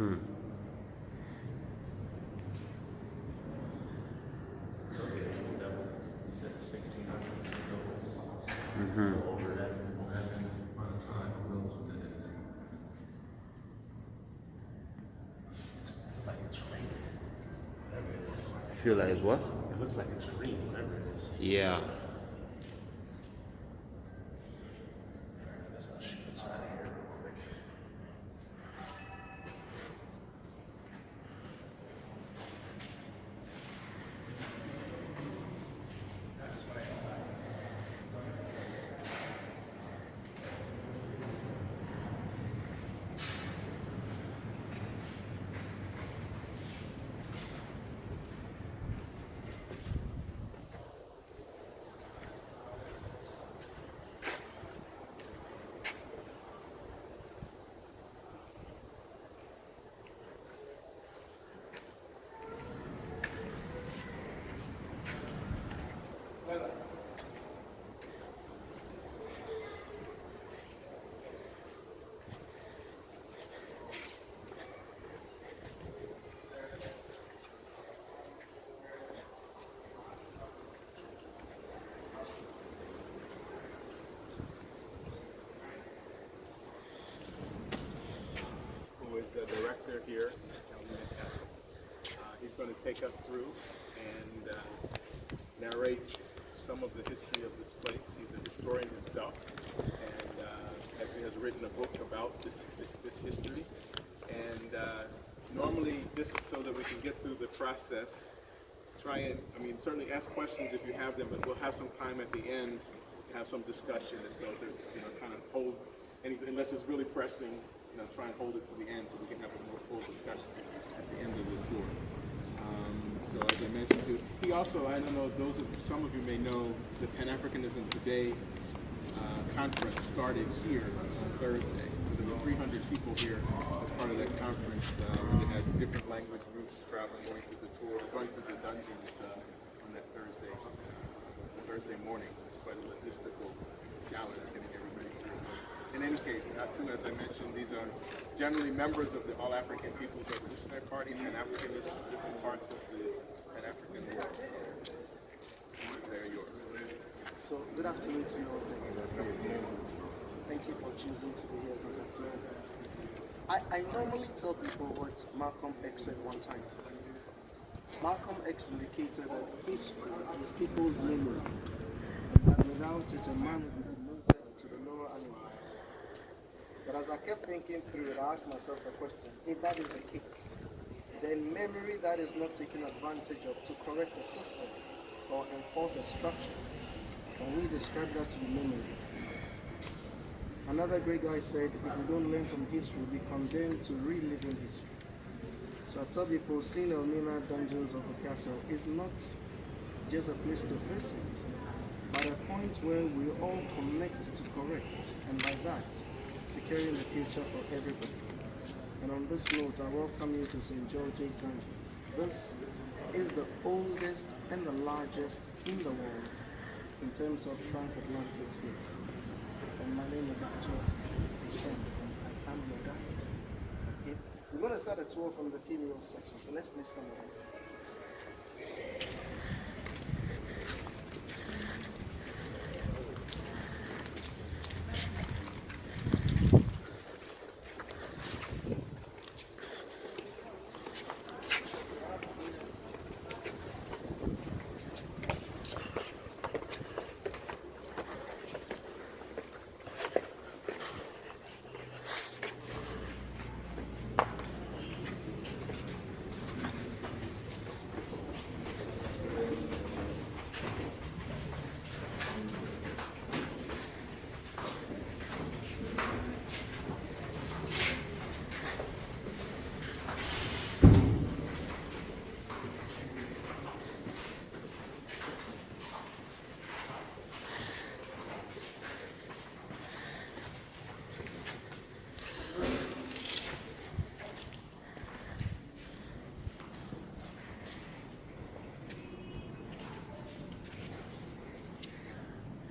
So yeah, that was, he said the 1600s. So over that amount of time, who knows what that is? It's like it's green, whatever it is. Feel like it's what? It looks like it's green, whatever it is. Yeah. Let's shoot inside of here real quick. Who is the director here at Elmina Castle. He's going to take us through and narrate some of the history of this place. He's a historian himself, and actually has written a book about this history. And normally, just so that we can get through the process, try and, certainly ask questions if you have them, but we'll have some time at the end to have some discussion. And so there's, kind of hold, unless it's really pressing, try and hold it to the end so we can have a more full discussion at the end of the tour. So as I mentioned to, he also, I don't know, some of you may know, the Pan-Africanism Today conference started here on Thursday. So there were 300 people here as part of that conference. They had different language groups traveling, going through the tour, going through the dungeons on that Thursday morning. So it's quite a logistical challenge getting everybody through. In any case, too, as I mentioned, these are generally members of the All-African People's Revolutionary Party, Pan-Africanists from different parts of the Pan-African world. So they're yours. So, good afternoon to you all. Thank you for choosing to be here this afternoon. I normally tell people what Malcolm X said one time. Malcolm X indicated that history is people's memory, and that without it, a man would be demoted to the lower animals. But as I kept thinking through it, I asked myself the question, if that is the case, then memory that is not taken advantage of to correct a system or enforce a structure, can we describe that to be memory? Another great guy said, if we don't learn from history, we condemned to reliving history. So I tell people, seeing Elmina Dungeons of the Castle is not just a place to visit, but a point where we all connect to correct, and by that, securing the future for everybody. And on this note, I welcome you to St. George's Dungeons. This is the oldest and the largest in the world in terms of transatlantic slave. And my name is Arthur Shen. I am your guide. Okay? We're going to start a tour from the female section, so let's please come over.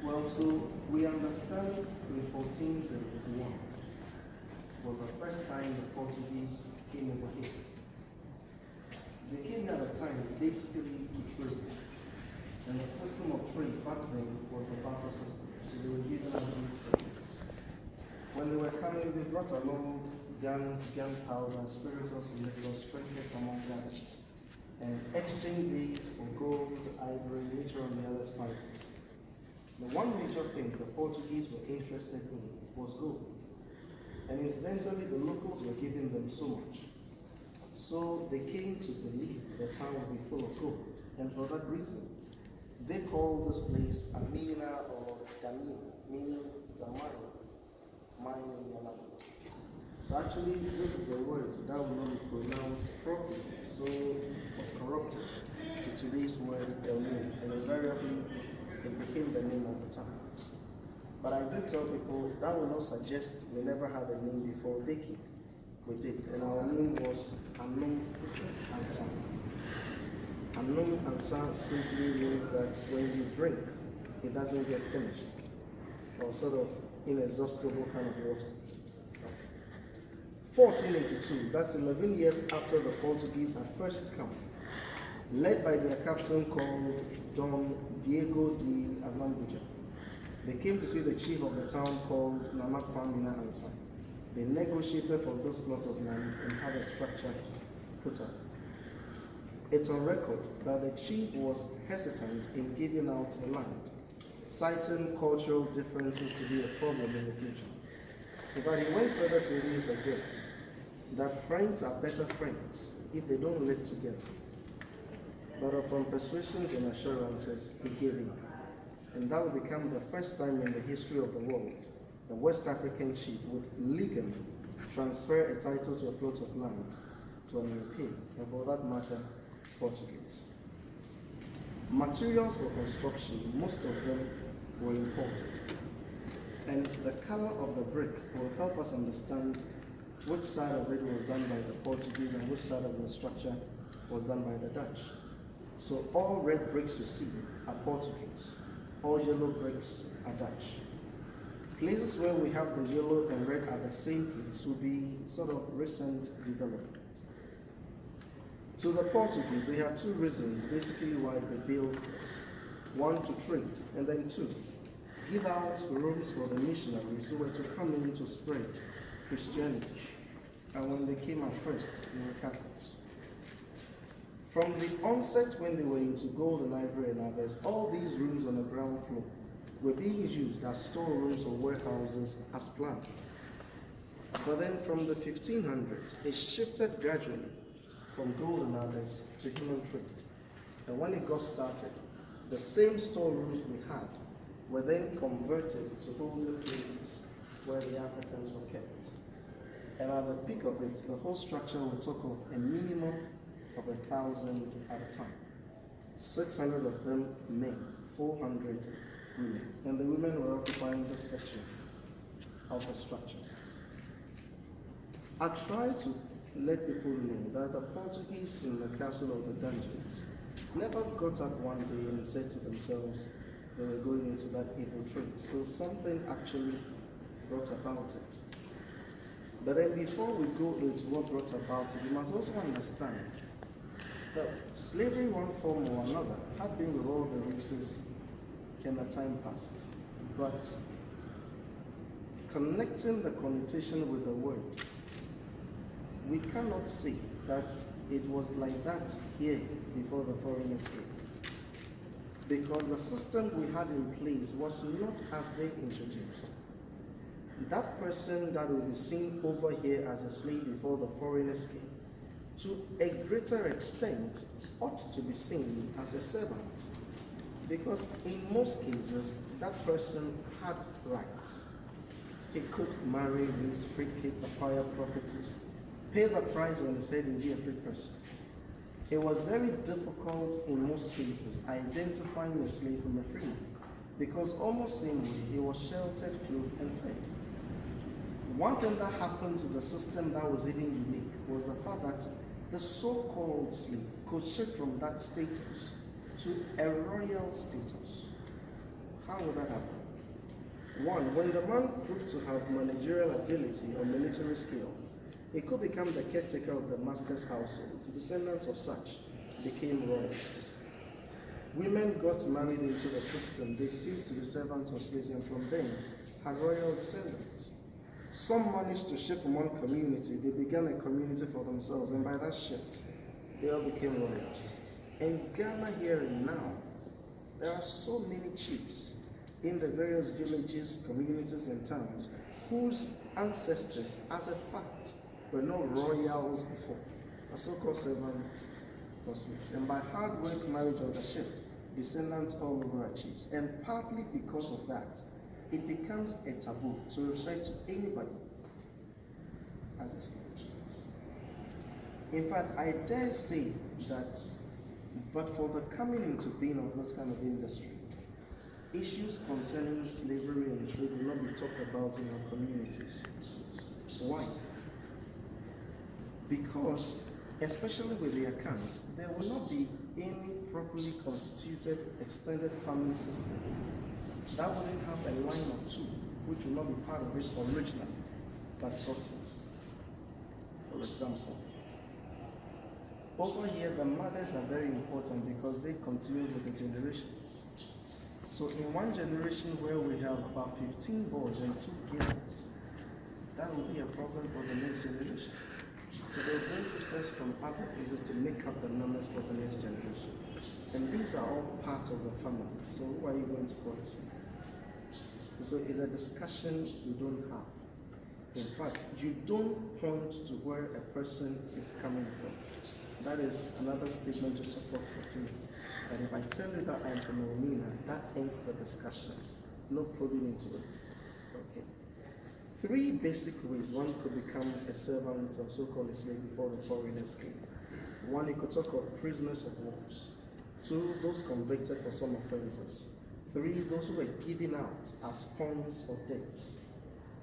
Well, so we understand in 1471 was the first time the Portuguese came over here. They came here at a time basically to trade. And the system of trade back then was the barter system. So they were given out goods for goods. When they were coming, they brought along guns, gunpowder, spirituous liquors, trinkets, among others, and exchanged these for gold, ivory, nature, and the other spices. The one major thing the Portuguese were interested in was gold. And incidentally, the locals were giving them so much. So they came to believe the town would be full of gold. And for that reason, they called this place Elmina or Damina, meaning the mining Yamana. So actually, this is the word that will not be pronounced properly. So it was corrupted to today's word Elmina. And invariably, it became the name of the town. But I do tell people that will not suggest we never had a name before baking. We did, and our name was Anum Ansa. Anum Ansa simply means that when you drink, it doesn't get finished, or sort of inexhaustible kind of water. 1482, that's 11 years after the Portuguese had first come, led by their captain called Don Diego de Azambuja. They came to see the chief of the town called Nana Kwamina Ansa. They negotiated for those plots of land and had a structure put up. It's on record that the chief was hesitant in giving out the land, citing cultural differences to be a problem in the future. In fact, he went further to even suggest that friends are better friends if they don't live together. But upon persuasions and assurances, he gave in. And that would become the first time in the history of the world the West African chief would legally transfer a title to a plot of land to an European, and for that matter, Portuguese. Materials for construction, most of them were imported. And the color of the brick will help us understand which side of it was done by the Portuguese and which side of the structure was done by the Dutch. So all red bricks you see are Portuguese. All yellow bricks are Dutch. Places where we have the yellow and red at the same place will be sort of recent development. To the Portuguese, they had two reasons basically why they built this. One, to trade, and then two, give out rooms for the missionaries who were to come in to spread Christianity. And when they came out first, they were Catholics. From the onset when they were into gold and ivory and others, all these rooms on the ground floor were being used as storerooms or warehouses as planned. But then from the 1500s, it shifted gradually from gold and others to human trade. And when it got started, the same storerooms we had were then converted to holding places where the Africans were kept. And at the peak of it, the whole structure will talk of a minimum of 1,000 at a time. 600 of them men, 400 women. And the women were occupying this section of the structure. I try to let people know that the Portuguese in the castle of the dungeons never got up one day and said to themselves they were going into that evil trade. So something actually brought about it. But then before we go into what brought about it, we must also understand that slavery, one form or another, had been with all the races in the time past. But connecting the connotation with the word, we cannot say that it was like that here before the foreigners came. Because the system we had in place was not as they introduced. That person that will be seen over here as a slave before the foreigners came, to a greater extent, ought to be seen as a servant. Because in most cases, that person had rights. He could marry, raise free kids, acquire properties, pay the price on his head and be a free person. It was very difficult in most cases identifying a slave from a free man, because almost same way he was sheltered, clothed, and fed. One thing that happened to the system that was even unique was the fact that the so-called slave could shift from that status to a royal status. How would that happen? One, when the man proved to have managerial ability or military skill, he could become the caretaker of the master's household. Descendants of such became royals. Women got married into the system. They ceased to be servants or slaves, and from them had royal descendants. Some managed to shift from one community. They began a community for themselves, and by that shift, they all became royals. In Ghana here and now, there are so many chiefs in the various villages, communities, and towns whose ancestors, as a fact, were not royals before, a so-called servants or slaves. And by hard work, marriage, or the shift, descendants all over are chiefs. And partly because of that, it becomes a taboo to refer to anybody as a slave. In fact, I dare say that, but for the coming into being of this kind of industry, issues concerning slavery and trade will not be talked about in our communities. Why? Because, especially with the accounts, there will not be any properly constituted extended family system that wouldn't have a line or two, which will not be part of it originally, but brought in. For example, over here, the mothers are very important because they continue with the generations. So in one generation where we have about 15 boys and 2 girls, that will be a problem for the next generation. So they'll bring sisters from other places to make up the numbers for the next generation. And these are all part of the family. So who are you going to policy? So it's a discussion you don't have. In fact, you don't point to where a person is coming from. That is another statement to support the claim. That if I tell you that I'm from Elmina, that ends the discussion. No probing into it. Okay. 3 basic ways one could become a servant or so-called a slave before the foreigners came. 1, you could talk of prisoners of wars. 2, those convicted for some offenses. 3, those who were given out as pawns for debts.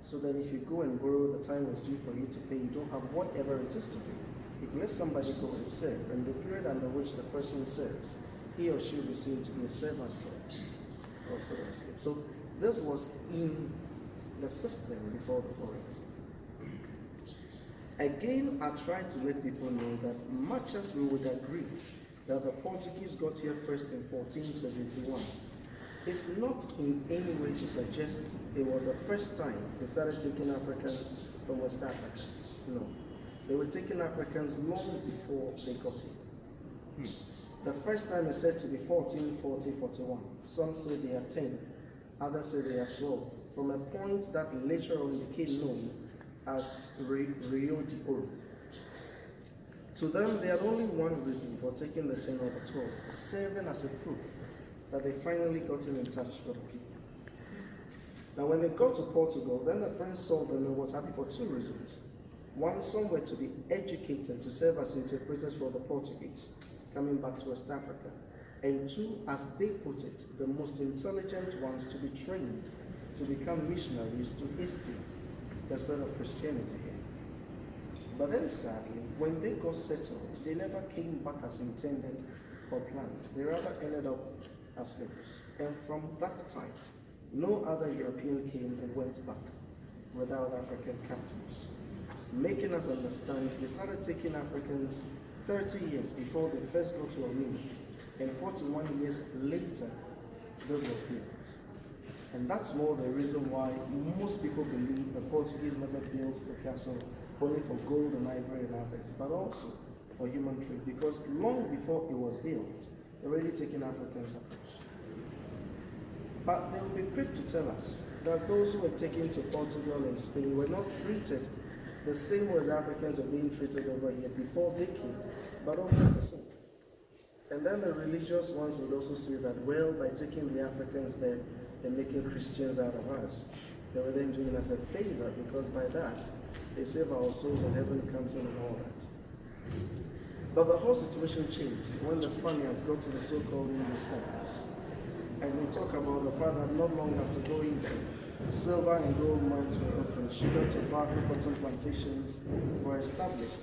So that if you go and borrow, the time was due for you to pay, you don't have whatever it is to pay. You can let somebody go and serve, and the period under which the person serves, he or she will be seen to be a servant or also a slave. So this was in the system before the foreigners. Again, I try to let people know that much as we would agree that the Portuguese got here first in 1471, it's not in any way to suggest it was the first time they started taking Africans from West Africa. No. They were taking Africans long before they got here. The first time is said to be 1440-41. Some say they are 10, others say they are 12, from a point that later on became known as Rio de Oro. To them, they had only one reason for taking the 10 or the 12, serving as a proof that they finally gotten in touch with the people. Now, when they got to Portugal, then the prince saw them and was happy for 2 reasons. 1, some were to be educated to serve as interpreters for the Portuguese coming back to West Africa. And 2, as they put it, the most intelligent ones to be trained to become missionaries to East, the spread of Christianity here. But then sadly, when they got settled, they never came back as intended or planned. They rather ended up as slaves. And from that time, no other European came and went back without African captives. Making us understand, they started taking Africans 30 years before they first got to Elmina, and 41 years later, this was built. And that's more the reason why most people believe the Portuguese never built the castle only for gold and ivory and others, but also for human trade, because long before it was built, they were already taking Africans approach. But they will be quick to tell us that those who were taken to Portugal and Spain were not treated the same way as Africans are being treated over here before they came, but almost the same. And then the religious ones would also say that, well, by taking the Africans there, they're making Christians out of us. They were then doing us a favor, because by that, they save our souls and heaven comes in and all that. But the whole situation changed when the Spaniards got to the so-called Indies countries. And we talk about the fact that not long after going there, silver and gold mines were opened, sugar, tobacco, cotton plantations were established.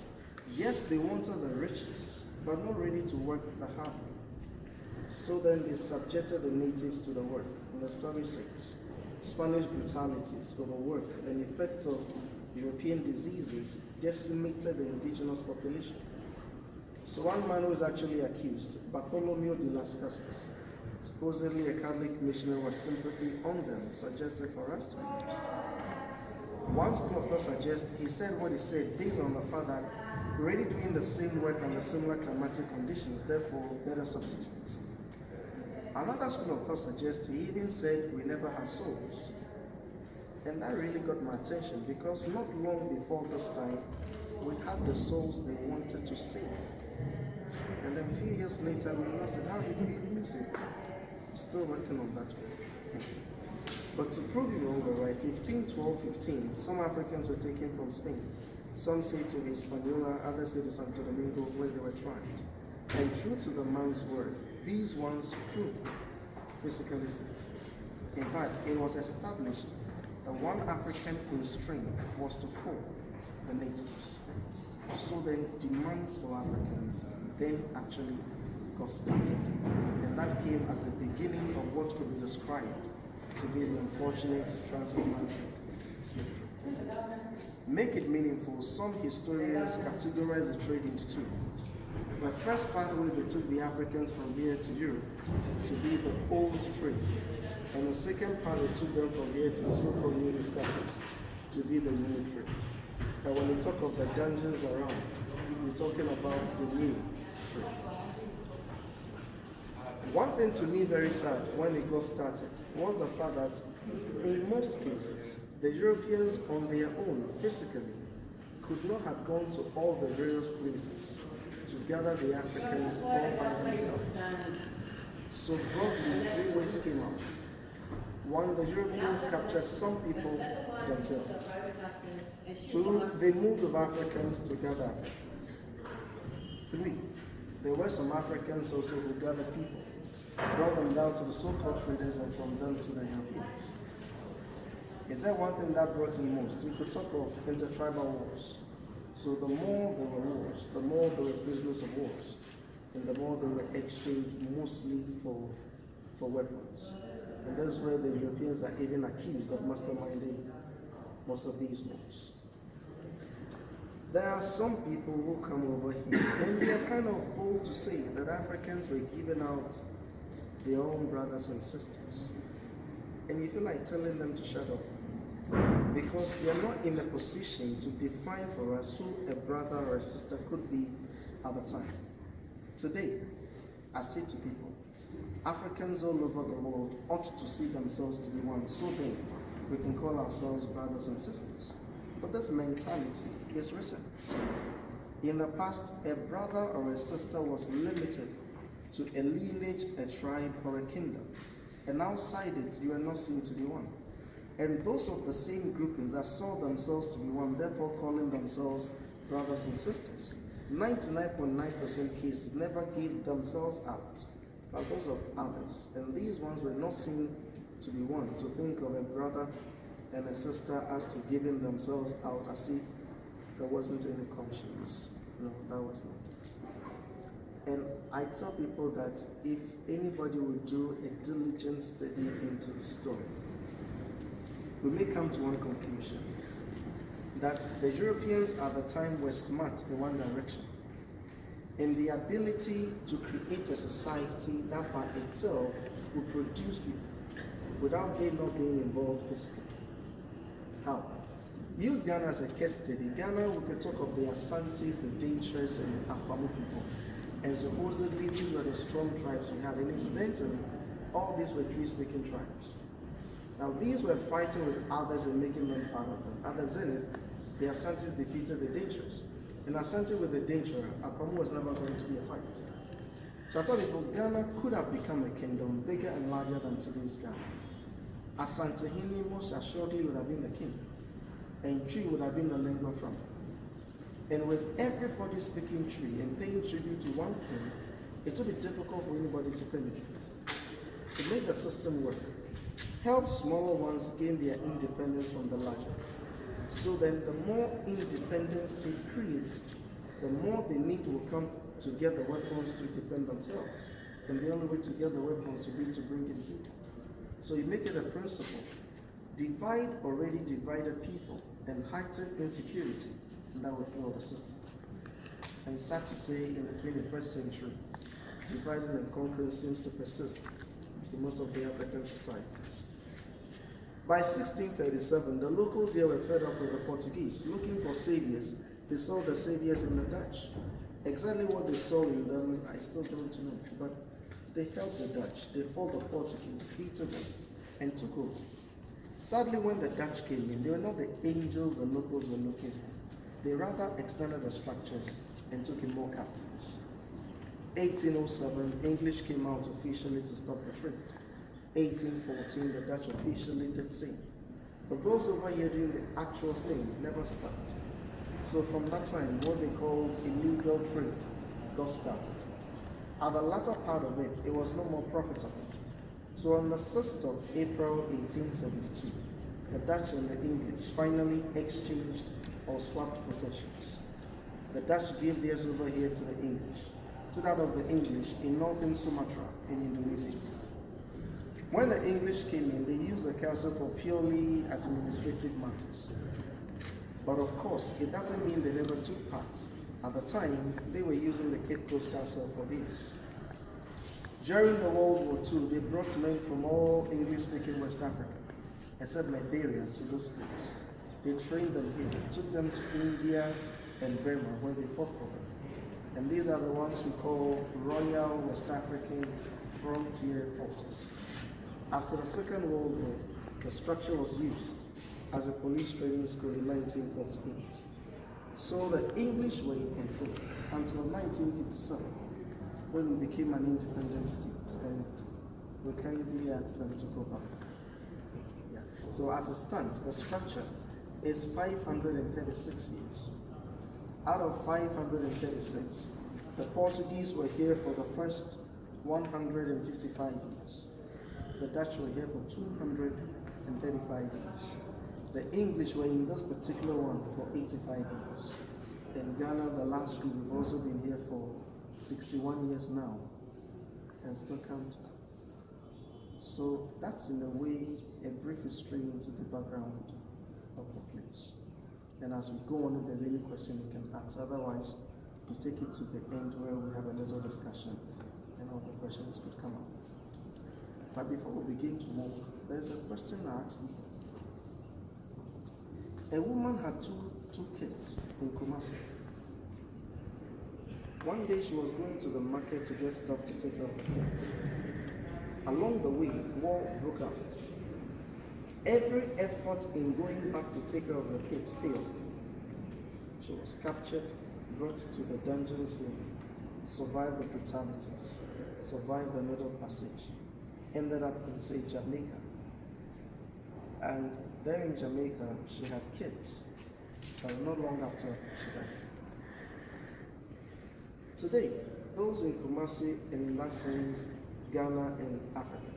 Yes, they wanted the riches, but not ready to work the hard way. So then they subjected the natives to the work. And the story says, Spanish brutalities, overwork, and effects of European diseases decimated the indigenous population. So one man who is actually accused, Bartholomew de las Casas, supposedly a Catholic missionary, was sympathy on them, suggested for us to be used. One school of thought suggests he said what he said based on the fact that we're already doing the same work under similar climatic conditions, therefore better substitute. Another school of thought suggests he even said we never had souls. And that really got my attention because not long before this time, we had the souls they wanted to save. And then a few years later, we lost it. How did we lose it? Still working on that one. But to prove you wrong, right, 15, some Africans were taken from Spain. Some say to Hispaniola, others say to Santo Domingo, where they were tried. And true to the man's word, these ones proved physically fit. In fact, it was established that one African in strength was to four the natives. So then demands for Africans then actually got started. And that came as the beginning of what could be described to be the unfortunate transatlantic slavery. Make it meaningful, some historians categorize the trade into two. The first pathway they took the Africans from here to Europe to be the old trade. And the second part they took them from here to the so-called new discoveries to be the new trade. And when we talk of the dungeons around, we're talking about the new trade. One thing to me very sad when it got started was the fact that in most cases, the Europeans on their own physically could not have gone to all the various places to gather the Africans all by themselves. So broadly, three ways came out. One, the Europeans captured some people themselves. Two, they moved with Africans to gather Africans. Three, there were some Africans also who gathered people, brought them down to the so-called traders and from them to the Europeans. Is there one thing that brought in most? We could talk of intertribal wars. So the more there were wars, the more there were prisoners of wars, and the more they were exchanged mostly for weapons. And that's where the Europeans are even accused of masterminding most of these wars. There are some people who come over here and they are kind of bold to say that Africans were giving out their own brothers and sisters. And you feel like telling them to shut up because they are not in a position to define for us who a brother or a sister could be at the time. Today, I say to people, Africans all over the world ought to see themselves to be one, so then we can call ourselves brothers and sisters. But this mentality is recent. In the past, a brother or a sister was limited to a lineage, a tribe, or a kingdom. And outside it, you are not seen to be one. And those of the same groupings that saw themselves to be one, therefore calling themselves brothers and sisters, 99.9% cases never gave themselves out, but those of others. And these ones were not seen to be one, to think of a brother and a sister as to giving themselves out as if there wasn't any conscience. No, that was not it. And I tell people that if anybody would do a diligent study into the story, we may come to one conclusion, that the Europeans at the time were smart in one direction, in the ability to create a society that by itself would produce people without them not being involved physically. How? Use Ghana as a case study. Ghana, we could talk of the Asantes, the Dinchers, and Akwamu people. And supposedly these were the strong tribes we had. And incidentally, all these were Tree-speaking tribes. Now these were fighting with others and making them part of them. At the zenith, the Asantes defeated the Dinchers. And Asante with the Dincher, Akwamu was never going to be a fight. So I tell people, Ghana could have become a kingdom bigger and larger than today's Ghana. Asantehene most assuredly would have been the king, and Tree would have been the lingua franca. And with everybody speaking Tree and paying tribute to one king, it would be difficult for anybody to penetrate. So make the system work. Help smaller ones gain their independence from the larger. So then the more independent state created, the more the need will come to get the weapons to defend themselves. And the only way to get the weapons will be to bring it here. So you make it a principle divide already divided people and heighten insecurity that will fuel the system. And sad to say, in the 21st century, dividing and conquering seems to persist in most of the African societies. By 1637, the locals here were fed up with the Portuguese. Looking for saviors, they saw the saviors in the Dutch. Exactly what they saw in them, I still don't know, but they helped the Dutch. They fought the Portuguese, defeated them, and took over. Sadly, when the Dutch came in, they were not the angels the locals were looking for. They rather extended the structures and took in more captives. 1807, English came out officially to stop the trade. 1814, the Dutch officially did same. But those over here doing the actual thing never stopped. So from that time, what they called illegal trade got started. At the latter part of it, it was no more profitable. So on the 6th of April 1872, the Dutch and the English finally exchanged or swapped possessions. The Dutch gave theirs over here to the English, to that of the English in northern Sumatra in Indonesia. When the English came in, they used the castle for purely administrative matters. But of course, it doesn't mean they never took part. At the time, they were using the Cape Coast Castle for this. During the World War II, they brought men from all English-speaking West Africa, except Liberia, to this place. They trained them here, took them to India and Burma, where they fought for them. And these are the ones we call Royal West African Frontier Forces. After the Second World War, the structure was used as a police training school in 1948. So the English were in control until 1957, when we became an independent state, and we kindly asked them to go back. Yeah. So as it stands, the structure is 536 years. Out of 536, the Portuguese were here for the first 155 years. The Dutch were here for 235 years. The English were in this particular one for 85 years. In Ghana, the last group, we've also been here for 61 years now and still counting. So that's in a way a brief history into the background of the place. And as we go on, if there's any question you can ask. Otherwise, we take it to the end where we have a little discussion and all the questions could come up. But before we begin to move, there's a question asked me. A woman had two kids in Kumasi. One day she was going to the market to get stuff to take care of the kids. Along the way, war broke out. Every effort in going back to take care of the kids failed. She was captured, brought to the dungeons here, survived the brutalities, survived the Middle Passage, ended up in, say, Jamaica. And there in Jamaica, she had kids, but not long after she died. Today, those in Kumasi, and in that sense, Ghana and Africa,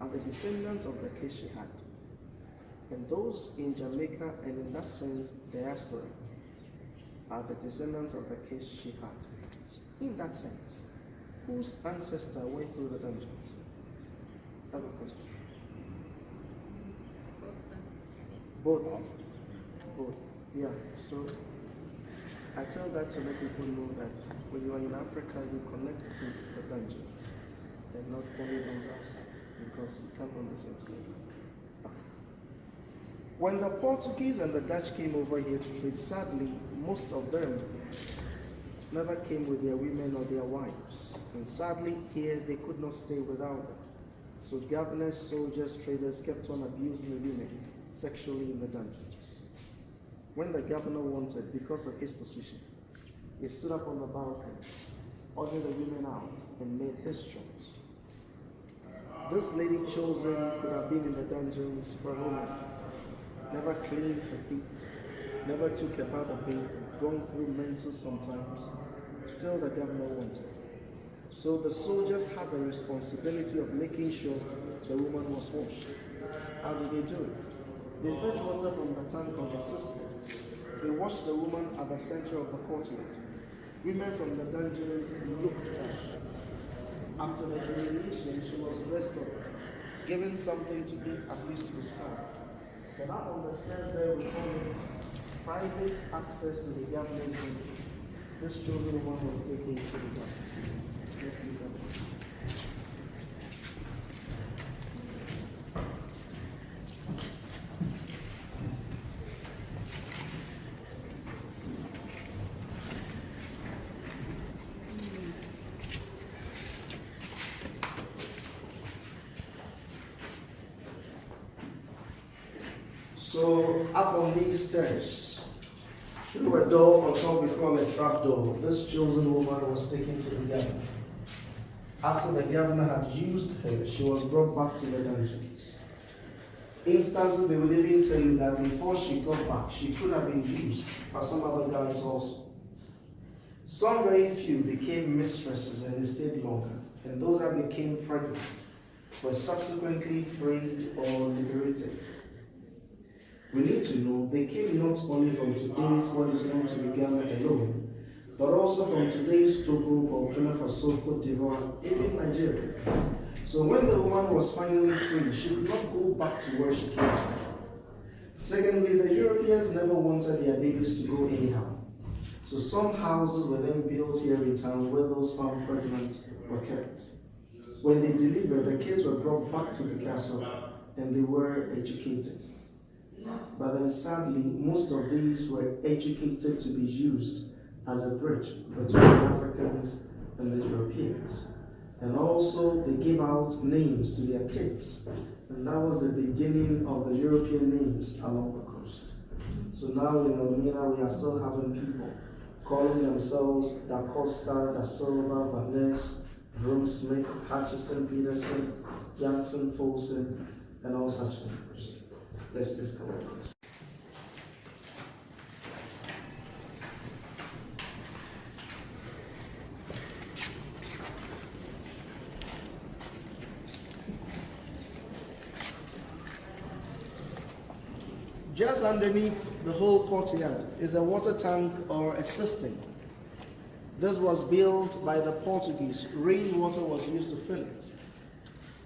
are the descendants of the kids she had. And those in Jamaica, and in that sense, diaspora, are the descendants of the kids she had. So in that sense, whose ancestor went through the dungeons? That's the question. Both. Both. Yeah. So I tell that to let people know that when you are in Africa, you connect to the dungeons and not only those outside, because we come from the same story. Okay. When the Portuguese and the Dutch came over here to trade, sadly, most of them never came with their women or their wives. And sadly, here they could not stay without them. So governors, soldiers, traders kept on abusing the women sexually in the dungeons. When the governor wanted, because of his position, he stood up on the balcony, ordered the women out, and made his choice. This lady chosen could have been in the dungeons for a woman, never cleaned her feet, never took a bath or bath, gone through menses sometimes. Still the governor wanted. So the soldiers had the responsibility of making sure the woman was washed. How did they do it? They fetched water from the tank of the cistern. They washed the woman at the center of the courtyard. Women from the dungeons looked at her. After the humiliation, she was dressed up, given something to eat at least to restore. But up on the stairs there we call it private access to the governor's room. This chosen one was taken to the governor. Yes, please, sir. So up on these stairs, through a door on top we call a trap door, this chosen woman was taken to the governor. After the governor had used her, she was brought back to the dungeons. Instances they would even tell you that before she got back, she could have been used by some other guys also. Some very few became mistresses and they stayed longer, and those that became pregnant were subsequently freed or liberated. We need to know they came not only from today's what is known to be Ghana alone, but also from today's Togo, Burkina Faso, Cote d'Ivoire, even Nigeria. So when the woman was finally free, she could not go back to where she came from. Secondly, the Europeans never wanted their babies to go anyhow. So some houses were then built here in town where those found pregnant were kept. When they delivered, the kids were brought back to the castle and they were educated. But then sadly, most of these were educated to be used as a bridge between the Africans and the Europeans. And also they gave out names to their kids. And that was the beginning of the European names along the coast. So now in Elmina, we are still having people calling themselves Da Costa, Da Silva, Vaness, Broom-Smith, Hutchison, Peterson, Jansen, Folsen, and all such names. Let's discover this. Just underneath the whole courtyard is a water tank or a cistern. This was built by the Portuguese. Rainwater was used to fill it.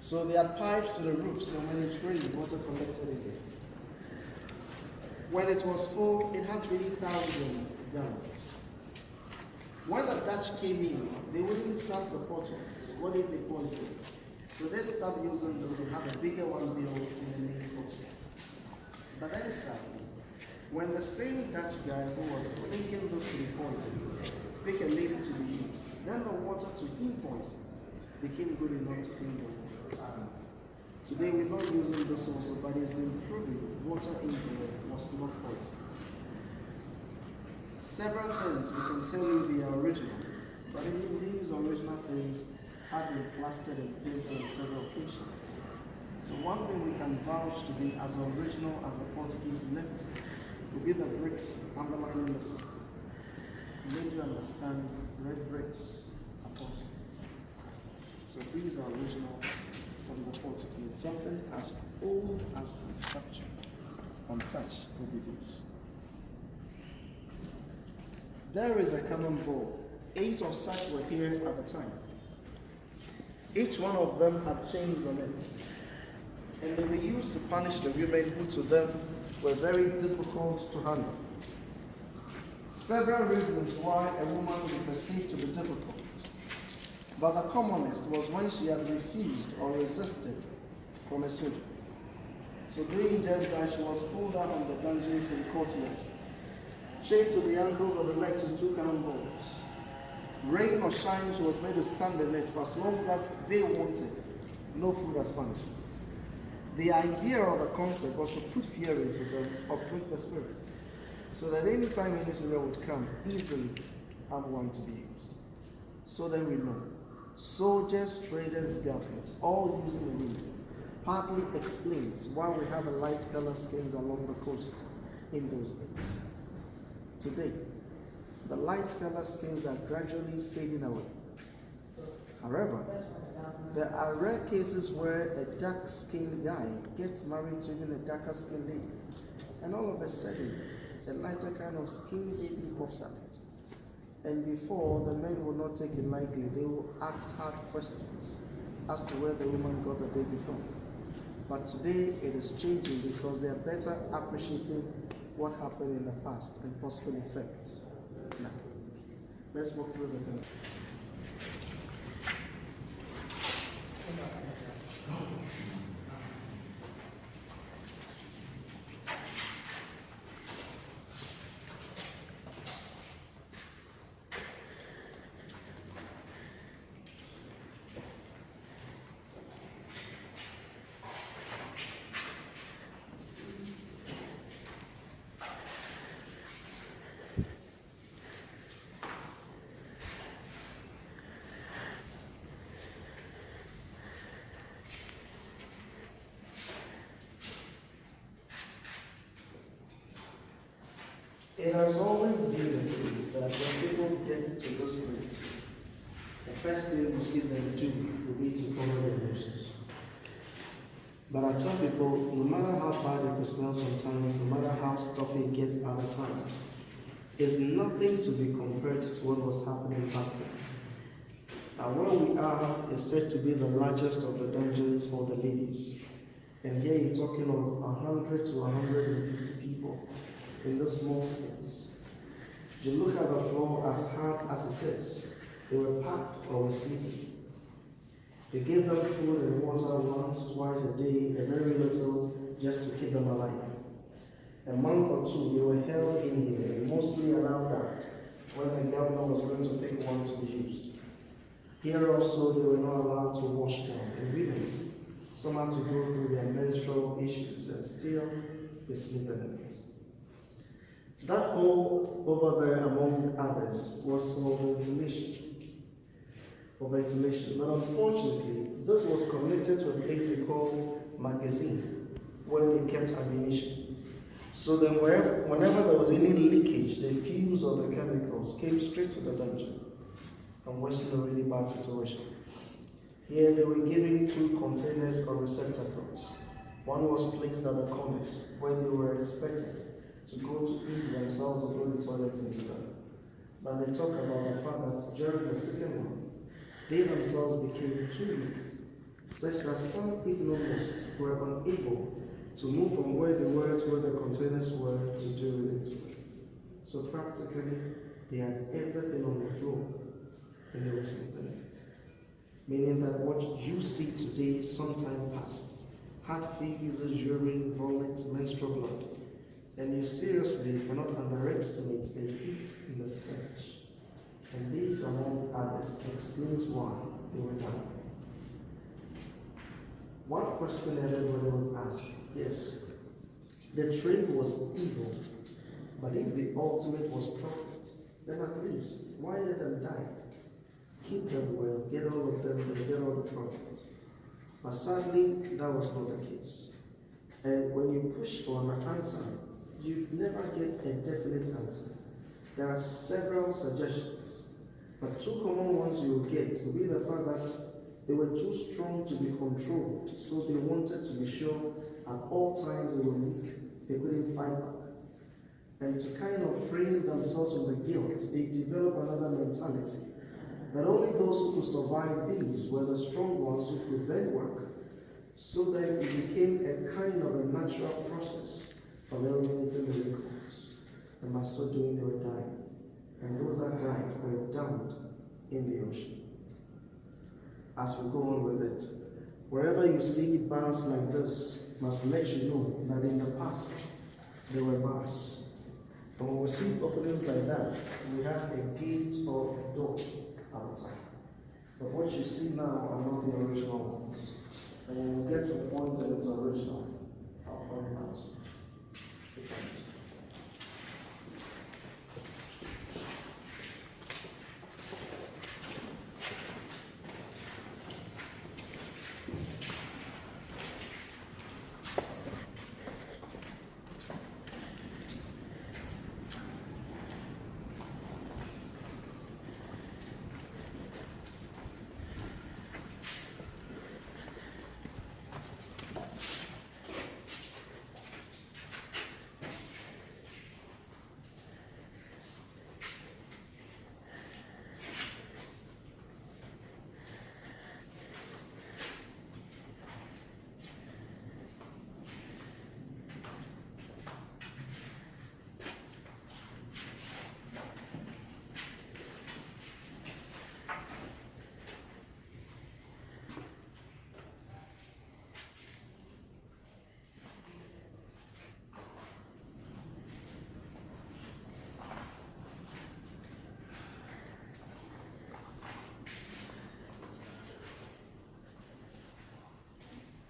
So they had pipes to the roofs, and when it rained, water collected in there. When it was full, it had 20,000 gallons. When the Dutch came in, they wouldn't trust the Portuguese. What if they poisoned us? So they stopped using those and had a bigger one built in the main Portugal. But then sadly, when the same Dutch guy who was thinking this could be poisoned picked a lady to be used, then the water to him poison became good enough to clean the water. Today we're not using this also, but it's been proven water in here was not poison. Several things we can tell you they are original, but even these original things have been plastered and painted on several occasions. So one thing we can vouch to be as original as the Portuguese left it would be the bricks underlying the system. Made you understand red bricks are Portuguese. So these are original from the Portuguese. Something as old as the structure, untouched, will be this. There is a cannonball. 8 of such were here at the time. Each one of them had chains on it. And they were used to punish the women who to them were very difficult to handle. Several reasons why a woman would be perceived to be difficult. But the commonest was when she had refused or resisted from a soldier. So doing just that, she was pulled out of the dungeons in courtyard, chained to the ankles or the legs with 2 cannonballs. Rain or shine, she was made to stand in it for as long as they wanted, no food as punishment. The idea or the concept was to put fear into them, uproot the spirit, so that any time an Israel would come, easily have one to be used. So then we know, soldiers, traders, governors, all using the meaning, partly explains why we have a light color skins along the coast in those days. Today, the light color skins are gradually fading away. However, there are rare cases where a dark-skinned guy gets married to even a darker-skinned lady, and all of a sudden, a lighter kind of skin baby pops out. And before, the men will not take it lightly. They will ask hard questions as to where the woman got the baby from. But today it is changing because they are better appreciating what happened in the past and possible effects. Now, let's walk through the thing. It has always been the case that when people get to this place, the first thing you see them do will be to cover their noses. But I tell people, no matter how bad it could smell sometimes, no matter how stuffy it gets other times, it's nothing to be compared to what was happening back then. Now where we are is said to be the largest of the dungeons for the ladies. And here you're talking of 100 to 150 people in this small space. You look at the floor as hard as it is, they were packed or were sleeping. They gave them food and water once, twice a day, and very little just to keep them alive. A month or two, they were held in here and mostly allowed that when the governor was going to pick one to be used. Here also, they were not allowed to wash down, and women, some had to go through their menstrual issues and still be sleeping in it. That hole over there, among others, was for ventilation. But unfortunately, this was connected to a place they call magazine, where they kept ammunition. So then whenever there was any leakage, the fumes or the chemicals came straight to the dungeon and worsened a really bad situation. Here they were given 2 containers or receptacles. One was placed at the corners, where they were expected to go to ease themselves or go to the toilet into them. But they talk about the fact that during the second one, they themselves became too weak, such that some, if not most, were unable to move from where they were to where the containers were to do it. So practically, they had everything on the floor and they were sleeping in it. Meaning that what you see today, sometime past, heart fevers, urine, vomit, menstrual blood, and you seriously cannot underestimate the heat in the stench. And these, among others, explains why they were dying. One question everybody would ask is, the trade was evil, but if the ultimate was profit, then at least, why let them die? Keep them well, get all of them, and get all the profit. But sadly, that was not the case. And when you push for an answer, you never get a definite answer. There are several suggestions, but 2 common ones you will get will be the fact that they were too strong to be controlled, so they wanted to be sure at all times they were weak, they couldn't fight back. And to kind of free themselves from the guilt, they developed another mentality, that only those who could survive these were the strong ones who could then work. So then it became a kind of a natural process of eliminating miracles. And by so doing, they were dying. And those that died were dumped in the ocean. As we go on with it, wherever you see bars like this, must let you know that in the past, there were bars. And when we see openings like that, we have a gate or a door at the time. But what you see now are not the original ones. And when we get to a point that it's original, I'll point it out.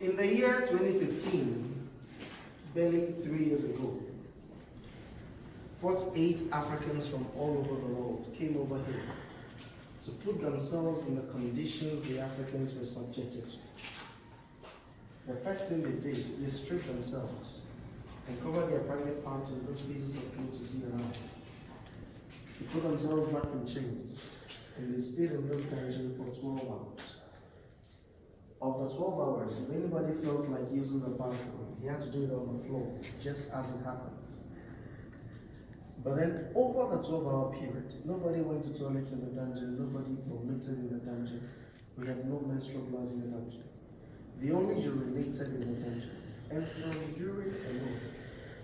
In the year 2015, barely 3 years ago, 48 Africans from all over the world came over here to put themselves in the conditions the Africans were subjected to. The first thing they did, they stripped themselves and covered their private parts with those pieces of clothes you see around. They put themselves back in chains and they stayed in this dungeon for 12 hours. Of the 12 hours, if anybody felt like using the bathroom, he had to do it on the floor, just as it happened. But then, over the 12-hour period, nobody went to toilet in the dungeon, nobody vomited in the dungeon. We had no menstrual blood in the dungeon. They only urinated in the dungeon. And from urine alone,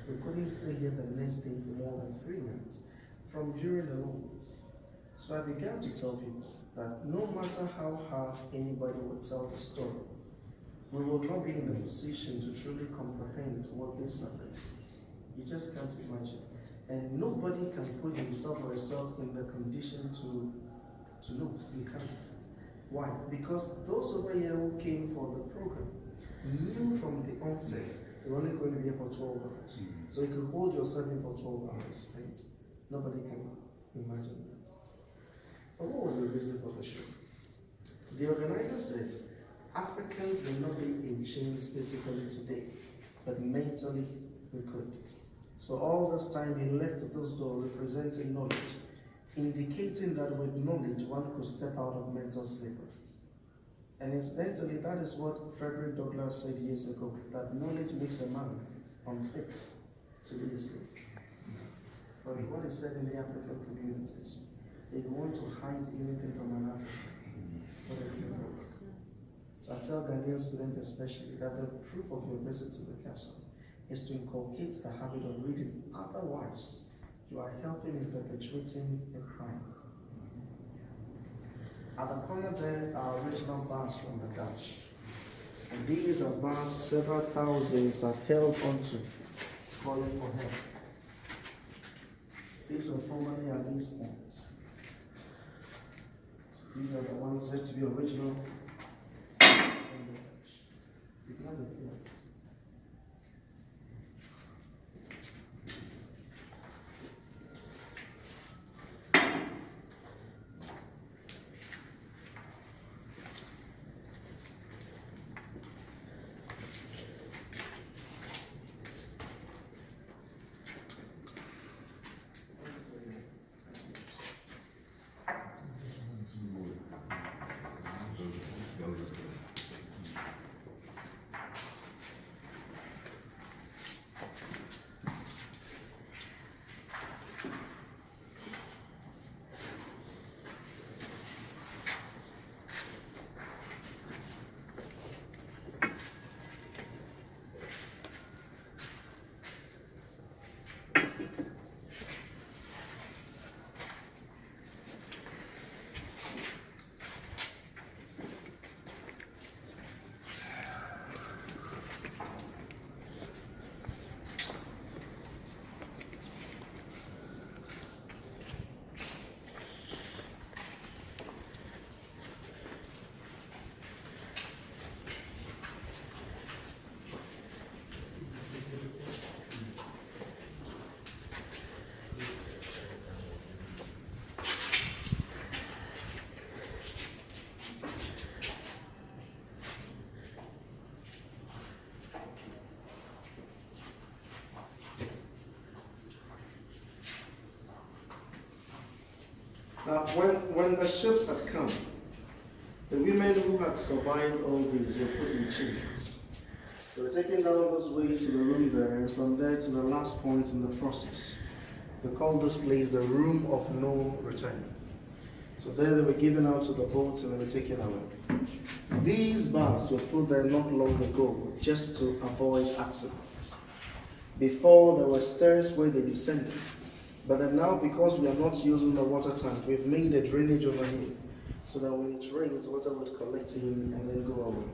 we couldn't stay here the next day for more than 3 nights. From urine alone. So I began to tell people that no matter how hard anybody would tell the story, we will not be in a position to truly comprehend what they suffered. You just can't imagine. And nobody can put himself or herself in the condition to know. You can't. Why? Because those over here who came for the program knew from the onset you're only going to be here for 12 hours. So you can hold yourself in for 12 hours, right? Nobody can imagine that. But what was the reason for the show? The organizer said, Africans may not be in chains physically today, but mentally we could. So all this time he left this door representing knowledge, indicating that with knowledge one could step out of mental slavery. And incidentally, that is what Frederick Douglass said years ago, that knowledge makes a man unfit to be a slave. But what is said in the African communities, if you want to hide anything from an African, what it can work. So I tell Ghanaian students especially that the proof of your visit to the castle is to inculcate the habit of reading. Otherwise, you are helping in perpetuating a crime. At the corner there are original bars from the Dutch. And these are bars several thousands have held onto, calling for help. These were formerly at these points. These are the ones said to be original from the Dutch. You can have a feel of it. Now, when the ships had come, the women who had survived all these were put in chains. They were taken down this way to the room there, and from there to the last point in the process. They called this place the room of no return. So there they were given out to the boats and they were taken away. These bars were put there not long ago just to avoid accidents. Before, there were stairs where they descended. But then now, because we are not using the water tank, we've made a drainage over here so that when it rains, water would collect in and then go away.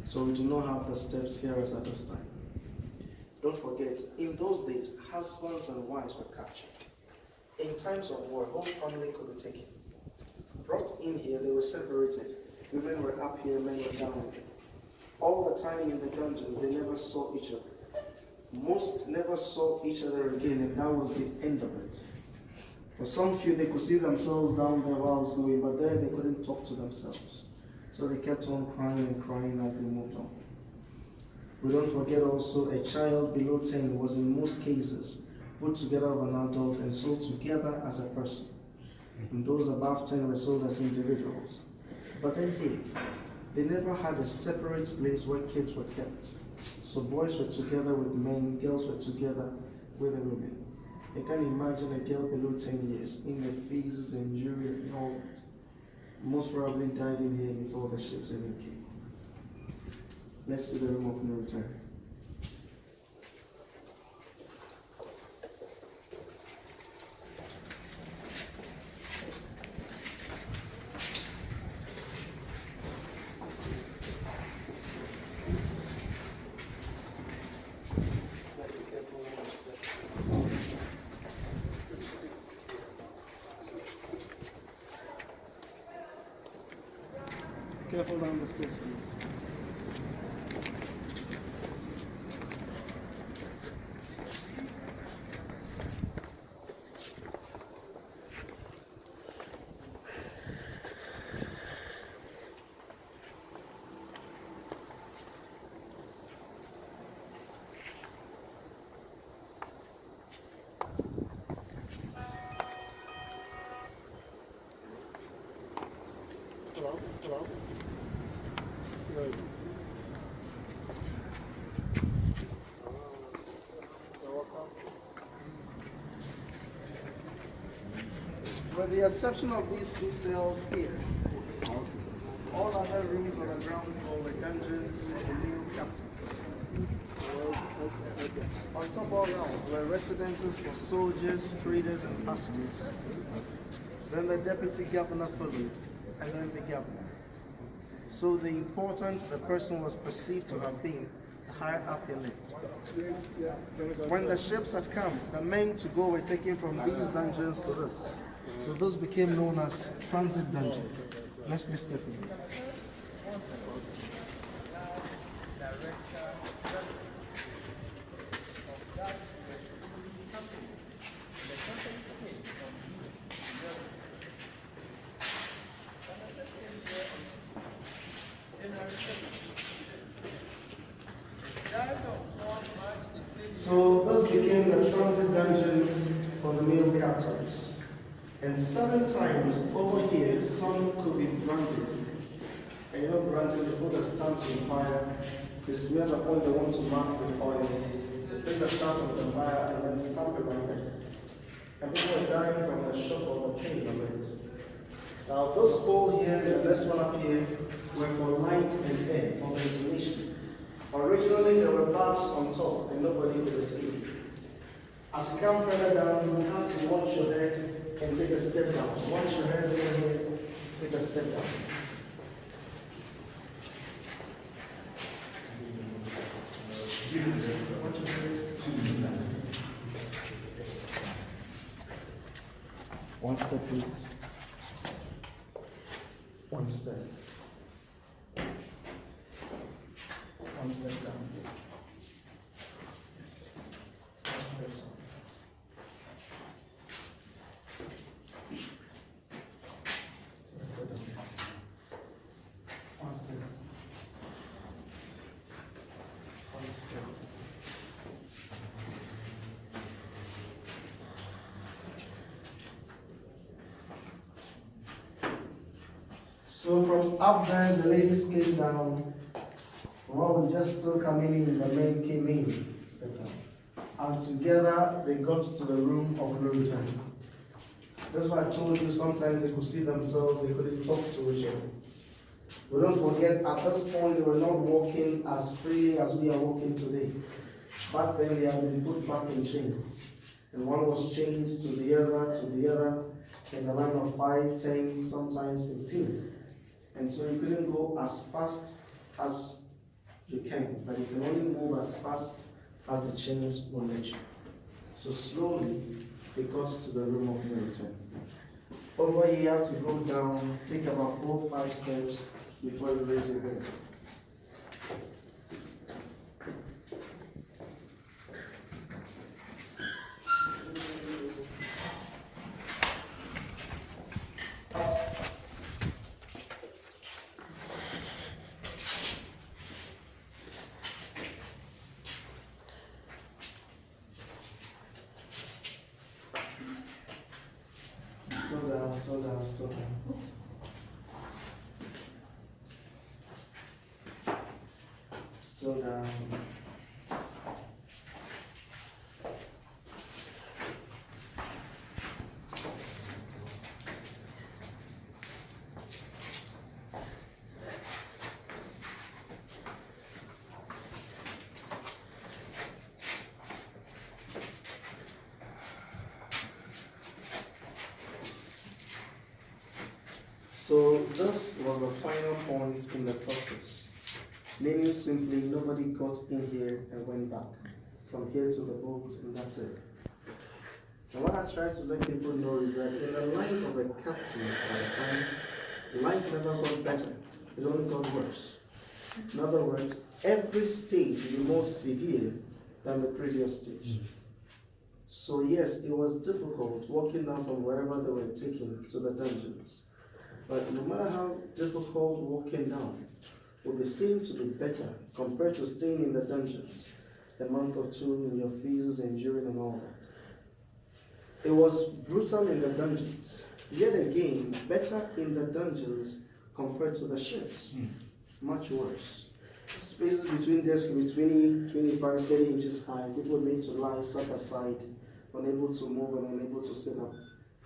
So we do not have the steps here as at this time. Don't forget, in those days, husbands and wives were captured. In times of war, whole family could be taken. Brought in here, they were separated. Women were up here, men were down here. all the time in the dungeons, they never saw each other. Most never saw each other again, and that was the end of it. For some few, they could see themselves down there while I was going, but there they couldn't talk to themselves. So they kept on crying and crying as they moved on. We don't forget also a child below 10 was in most cases put together with an adult and sold together as a person. And those above 10 were sold as individuals. But then hey, they never had a separate place where kids were kept. So boys were together with men, girls were together with the women. You can imagine a girl below 10 years in the phases and jury and all that. Most probably died in here before the ships even came. Let's see the room of no return. Careful down the steps, please. Hello? Hello? Good. You're welcome. With the exception of these two cells here, all other rooms on the ground floor were dungeons for the new captain. On top all around were residences for soldiers, traders, and pastors. Then the deputy governor followed, and then the governor. So the important the person was perceived to have been, the higher up he lived. When the ships had come, the men to go were taken from these dungeons to this. So those became known as transit dungeon. Let's please step in. So those became the transit dungeons for the male captives. And 7 times over here, some could be branded. And you know branded, they put the stamps in fire, they smear the oil they want to mark with oil, take the stamp of the fire and then stamp it right there. And people are dying from the shock or the pain of it. Now those holes here, the next one up here, were for light and air, for ventilation. Originally there were bars on top and nobody could escape. As you come further down, you have to watch your head and take a step down. Watch your head over here, take a step down. Watch your head. One step, please. One step. One step down. One step down. One step down. One step. One step. So from up there, the ladies came down. While we just still coming in, the men came in, stepped down. And together they got to the room of no return. That's why I told you sometimes they could see themselves, they couldn't talk to each other. We don't forget, at this point, they were not walking as free as we are walking today. Back then, they had been put back in chains. And one was chained to the other, in the line of 5, 10, sometimes 15. And so you couldn't go as fast as you can, but you can only move as fast as the chains will let you. So slowly, they got to the room of no return. Over here, you have to go down, take about 4 or 5 steps before you raise your head. Still down, still down. Still down. So this was the final point in the process, meaning simply nobody got in here and went back from here to the boat, and that's it. And what I try to let people know is that in the life of a captain at the time, life never got better, it only got worse. In other words, every stage was more severe than the previous stage. So yes, it was difficult walking down from wherever they were taken to the dungeons. But no matter how difficult walking down, will be seen to be better compared to staying in the dungeons a month or two in your fees, enduring and all that. It was brutal in the dungeons. Yet again, better in the dungeons compared to the ships. Much worse. Spaces between desks could be 20, 25, 30 inches high. People need to lie side by side, unable to move and unable to sit up.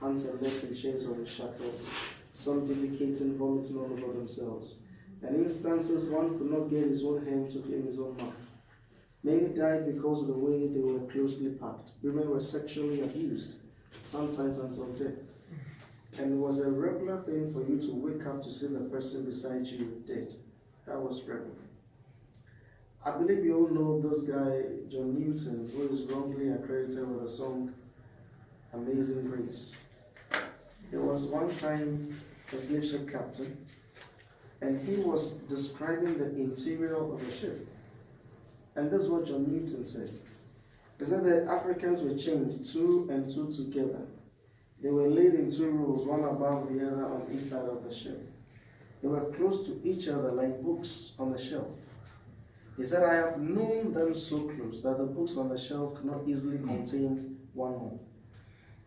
Hands and legs in chains or in shackles. Some defecating, vomiting all over themselves. And instances one could not get his own hand to clean his own mouth. Many died because of the way they were closely packed. Women were sexually abused, sometimes until death. And it was a regular thing for you to wake up to see the person beside you dead. That was regular. I believe you all know this guy, John Newton, who is wrongly accredited with the song Amazing Grace. He was one time a slave ship captain, and he was describing the interior of the ship. And this is what John Newton said. He said the Africans were chained two and two together. They were laid in two rows, one above the other on each side of the ship. They were close to each other like books on the shelf. He said, I have known them so close that the books on the shelf could not easily contain one more.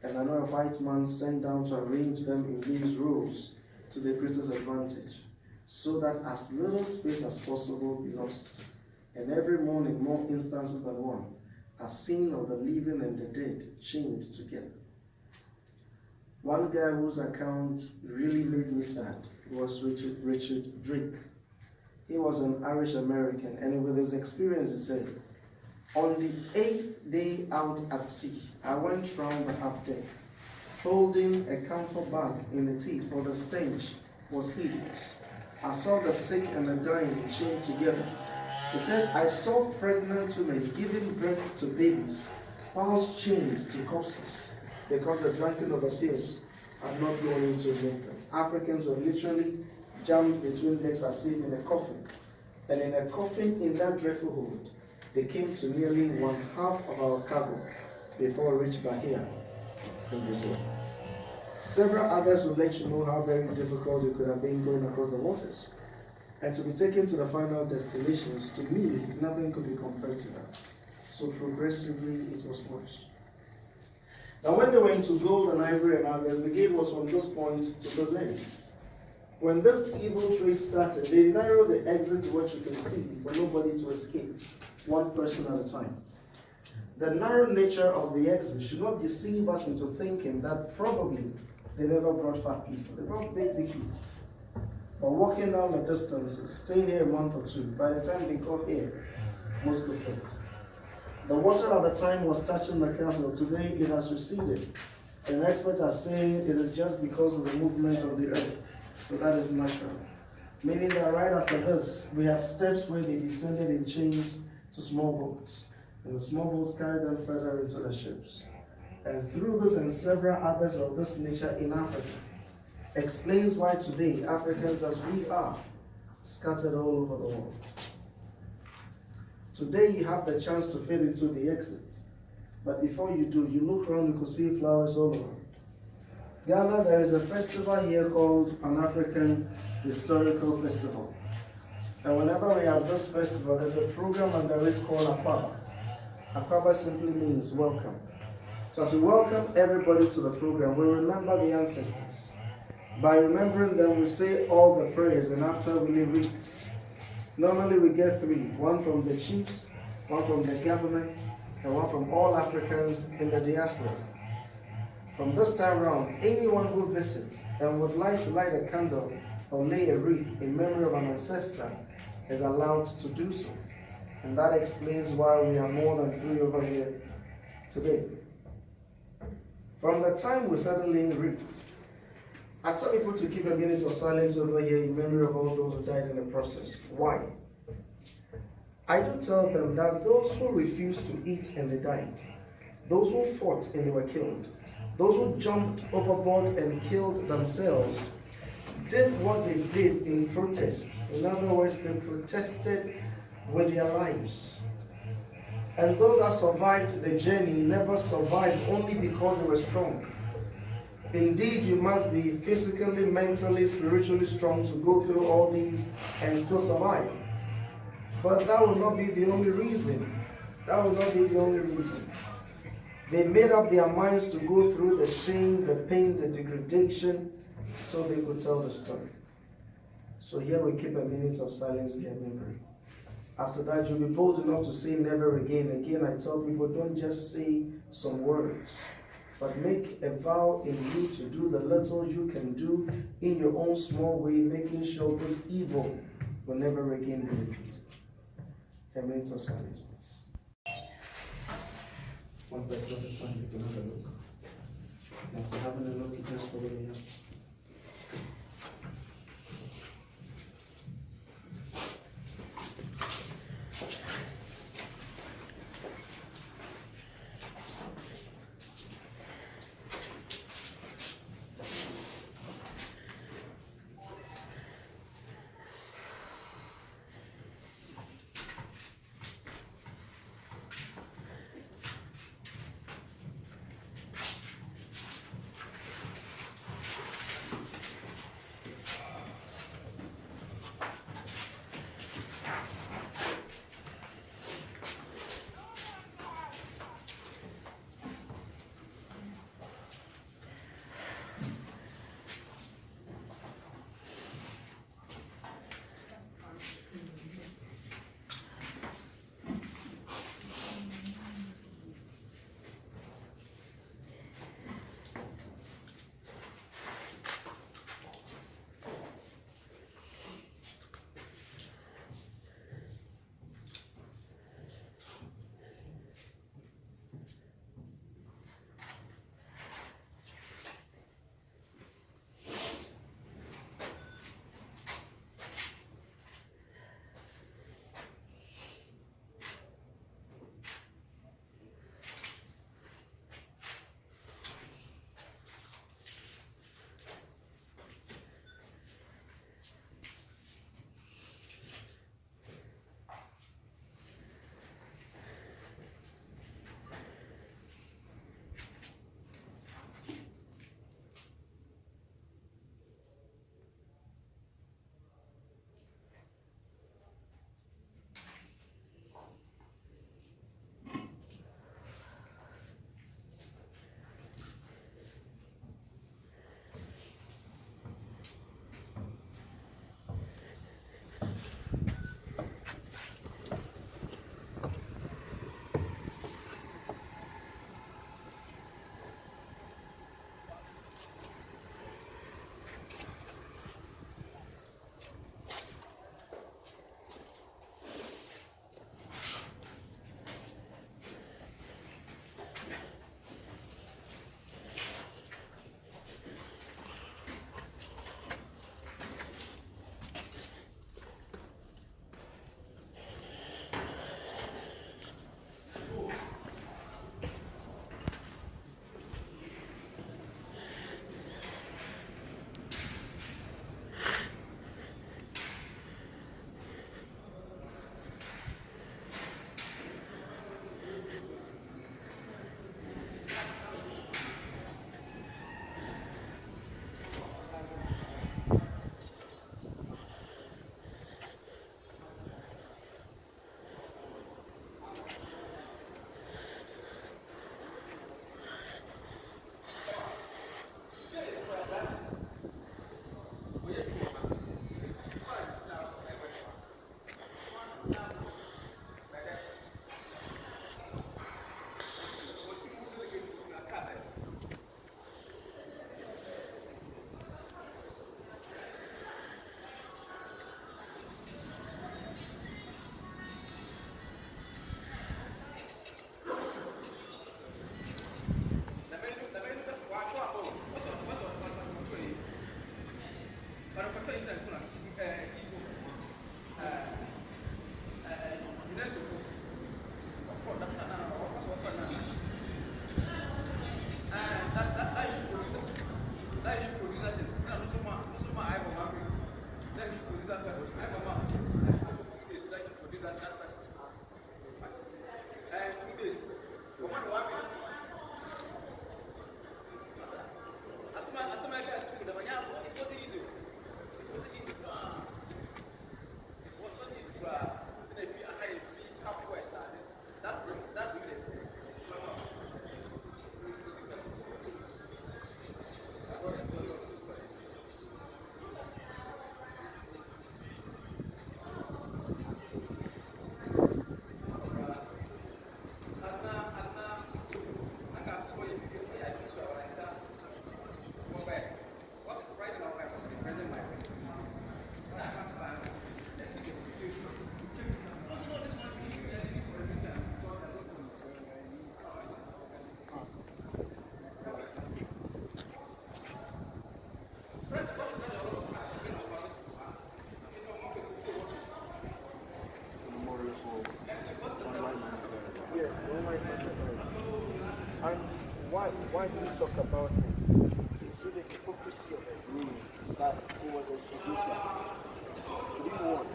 And I know a white man sent down to arrange them in these rows to the greatest advantage, so that as little space as possible be lost. And every morning, more instances than one are seen of the living and the dead chained together. One guy whose account really made me sad was Richard Drake. He was an Irish American, and with his experience, he said, on the 8th day out at sea, I went round the half deck, holding a camphor bag in the teeth, for the stench was hideous. I saw the sick and the dying chained together. He said, I saw pregnant women giving birth to babies, whilst chained to corpses, because the drunken overseers had not gone in to make them. Africans were literally jammed between decks as if in a coffin. And in a coffin in that dreadful hold, they came to nearly one half of our cargo before we reached Bahia in Brazil. Several others will let you know how very difficult it could have been going across the waters. And to be taken to the final destinations, to me, nothing could be compared to that. So progressively, it was worse. Now when they went to gold and ivory and others, the gate was from this point to this end. When this evil trade started, they narrowed the exit to what you can see for nobody to escape, one person at a time. The narrow nature of the exit should not deceive us into thinking that probably they never brought fat people. They brought big people. But walking down the distances, staying here a month or two, by the time they got here, most got fit. The water at the time was touching the castle. Today it has receded. And experts are saying it is just because of the movement of the earth. So that is natural. Meaning that right after this, we have steps where they descended in chains to small boats. And the small boats carried them further into the ships. And through this and several others of this nature in Africa, explains why today Africans as we are scattered all over the world. Today you have the chance to fit into the exit. But before you do, you look around, you could see flowers all over. Ghana, there is a festival here called an African Historical Festival. And whenever we have this festival, there's a program under it called Akwaba. Akwaba simply means welcome. So as we welcome everybody to the program, we remember the ancestors. By remembering them, we say all the prayers, and after we leave reads. Normally we get three, one from the chiefs, one from the government, and one from all Africans in the diaspora. From this time round, anyone who visits and would like to light a candle or lay a wreath in memory of an ancestor is allowed to do so. And that explains why we are more than three over here today. From the time we started laying wreath, I tell people to keep a minute of silence over here in memory of all those who died in the process. Why? I do tell them that those who refused to eat and they died, those who fought and they were killed, those who jumped overboard and killed themselves, did what they did in protest. In other words, they protested with their lives. And those that survived the journey never survived only because they were strong. Indeed, you must be physically, mentally, spiritually strong to go through all these and still survive. But that will not be the only reason. That will not be the only reason. They made up their minds to go through the shame, the pain, the degradation, so they could tell the story. So here we keep a minute of silence in their memory. After that, you'll be bold enough to say never again. Again, I tell people, don't just say some words, but make a vow in you to do the little you can do in your own small way, making sure this evil will never again be repeated. A minute of silence, please. One person at a time, you can have a look. After having a look, you just follow me out. why do we talk about him? You see the hypocrisy of it. That he was a good guy. He didn't want.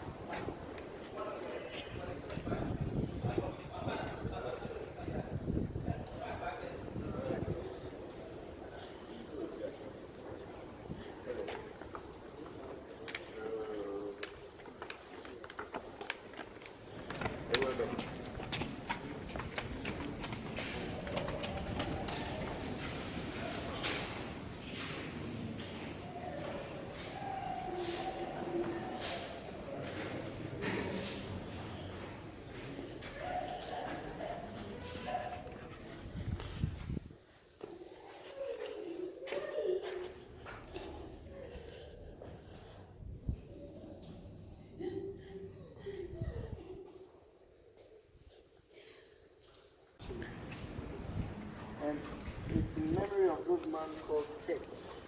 And it's in memory of those man called Tits.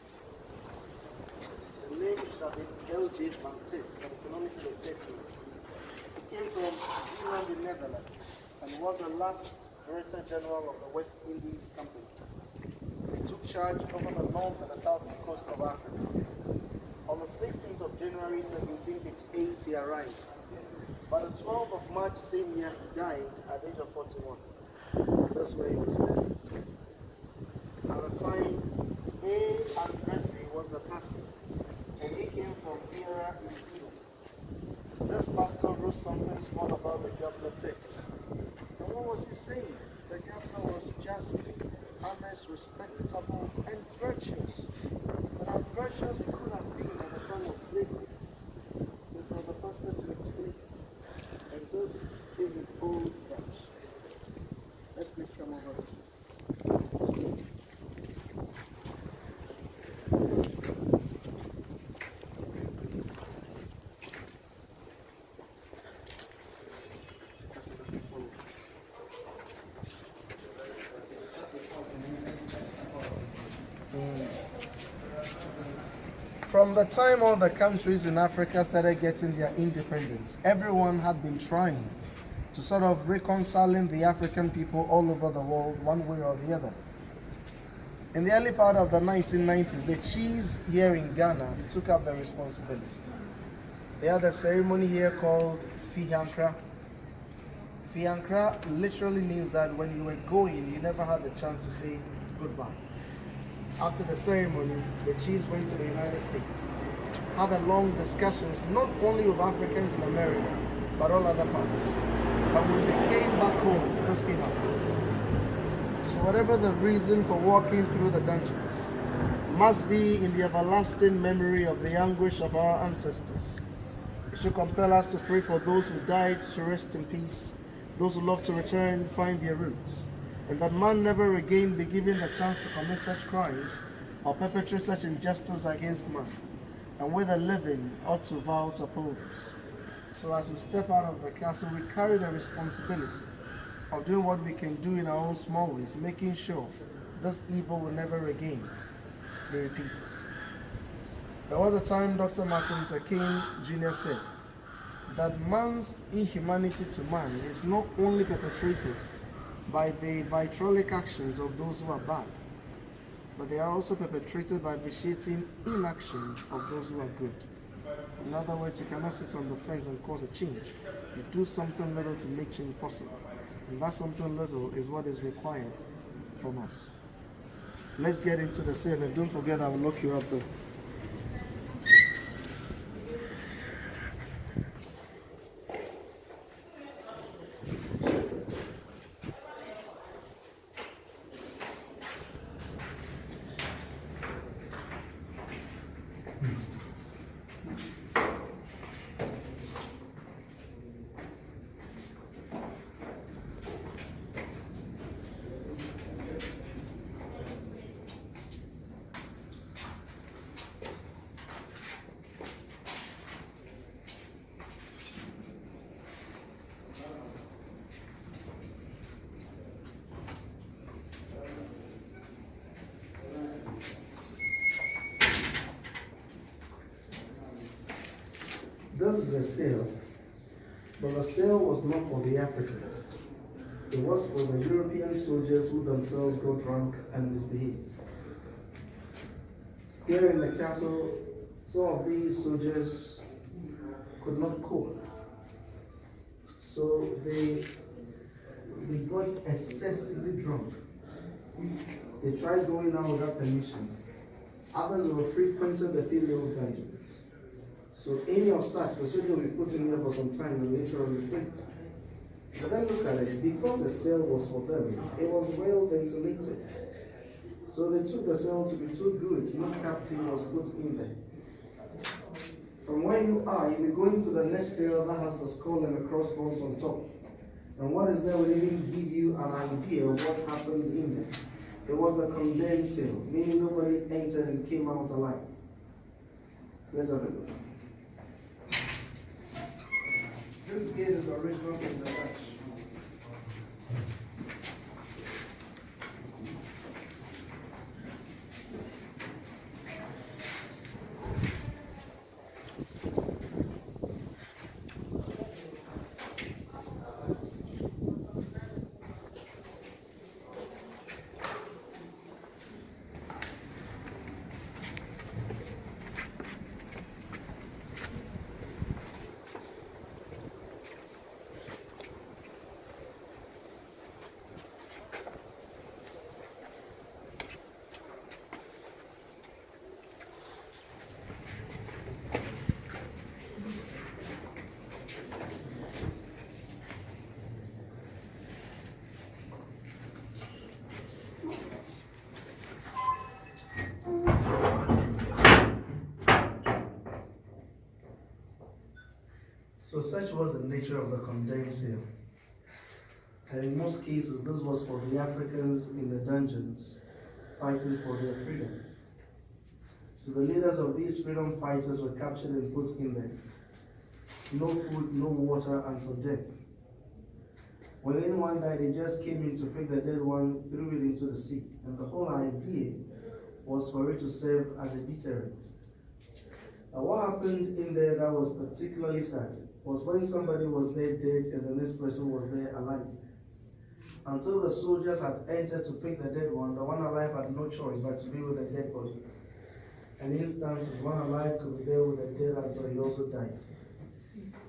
The name should have been L.J. van Tits, but you can only say Tits. He came from Zeeland in Netherlands and was the last Director General of the West Indies Company. He took charge over the north and the south coast of Africa. On the 16th of January 1758 he arrived. By the 12th of March same year he died at the age of 41. That's where he was buried. At the time, A. Andresi was the pastor, and he came from Vera in Zealand. This pastor wrote something small about the governor text. And what was he saying? The governor was just, honest, respectable, and virtuous. But how virtuous he could have been at the time of slavery. This was the pastor to explain. And this is an old Dutch. Let's please come over this way. From the time all the countries in Africa started getting their independence, everyone had been trying to sort of reconciling the African people all over the world one way or the other. In the early part of the 1990s, the chiefs here in Ghana took up the responsibility. They had a ceremony here called Fihankra. Fihankra literally means that when you were going, you never had the chance to say goodbye. After the ceremony, the chiefs went to the United States, had a long discussions not only with Africans in America, but all other parts. But when they came back home, this came up. So whatever the reason for walking through the dungeons must be in the everlasting memory of the anguish of our ancestors. It should compel us to pray for those who died to rest in peace, those who love to return find their roots, and that man never again be given the chance to commit such crimes or perpetrate such injustice against man, and with the living ought to vow to uphold us. So as we step out of the castle, we carry the responsibility of doing what we can do in our own small ways, making sure this evil will never again be repeated. There was a time Dr. Martin Luther King Jr. said that man's inhumanity to man is not only perpetrated by the vitriolic actions of those who are bad, but they are also perpetrated by vitiating inactions of those who are good. In other words, you cannot sit on the fence and cause a change. You do something little to make change possible. And that something little is what is required from us. Let's get into the sale, and don't forget I will lock you up though. This is a sale, but the sale was not for the Africans. It was for the European soldiers who themselves got drunk and misbehaved. Here in the castle, some of these soldiers could not cope. So they got excessively drunk. They tried going out without permission. Others were frequenting the females' dungeons. So any of such, the soldier will be put in here for some time and later on be freed. But then look at it, because the cell was for them, it was well ventilated. So they took the cell to be too good, no captain was put in there. From where you are, you'll be going to the next cell that has the skull and the crossbones on top. And what is there will even give you an idea of what happened in there. It was the condemned cell, meaning nobody entered and came out alive. Let's have a look. This gate is original from the Dutch. So such was the nature of the condemned cell. And in most cases, this was for the Africans in the dungeons fighting for their freedom. So the leaders of these freedom fighters were captured and put in there. No food, no water until death. When anyone died, they just came in to pick the dead one, threw it into the sea. And the whole idea was for it to serve as a deterrent. Now what happened in there that was particularly sad was when somebody was there dead and the next person was there alive. Until the soldiers had entered to pick the dead one, the one alive had no choice but to be with the dead body. And instances, one alive could be there with the dead until he also died.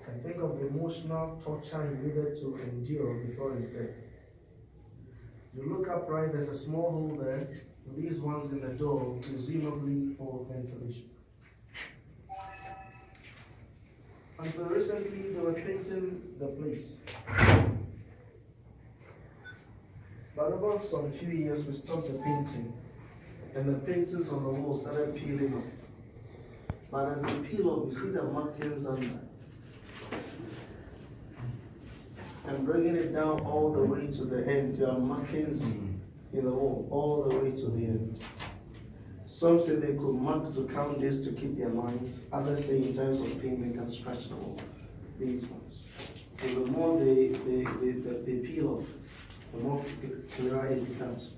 And think of the emotional torture he needed to endure before his death. You look up right, there's a small hole there, with these ones in the door, presumably for ventilation. Until recently, they were painting the place. But over some few years, we stopped the painting, and the paintings on the wall started peeling off. But as they peel off, you see the markings under. And bringing it down all the way to the end, there are markings in the wall, all the way to the end. Some say they could mark to count this to keep their minds. Others say in times of pain they can scratch the wall. These ones. So the more they peel off, the more clearer it becomes.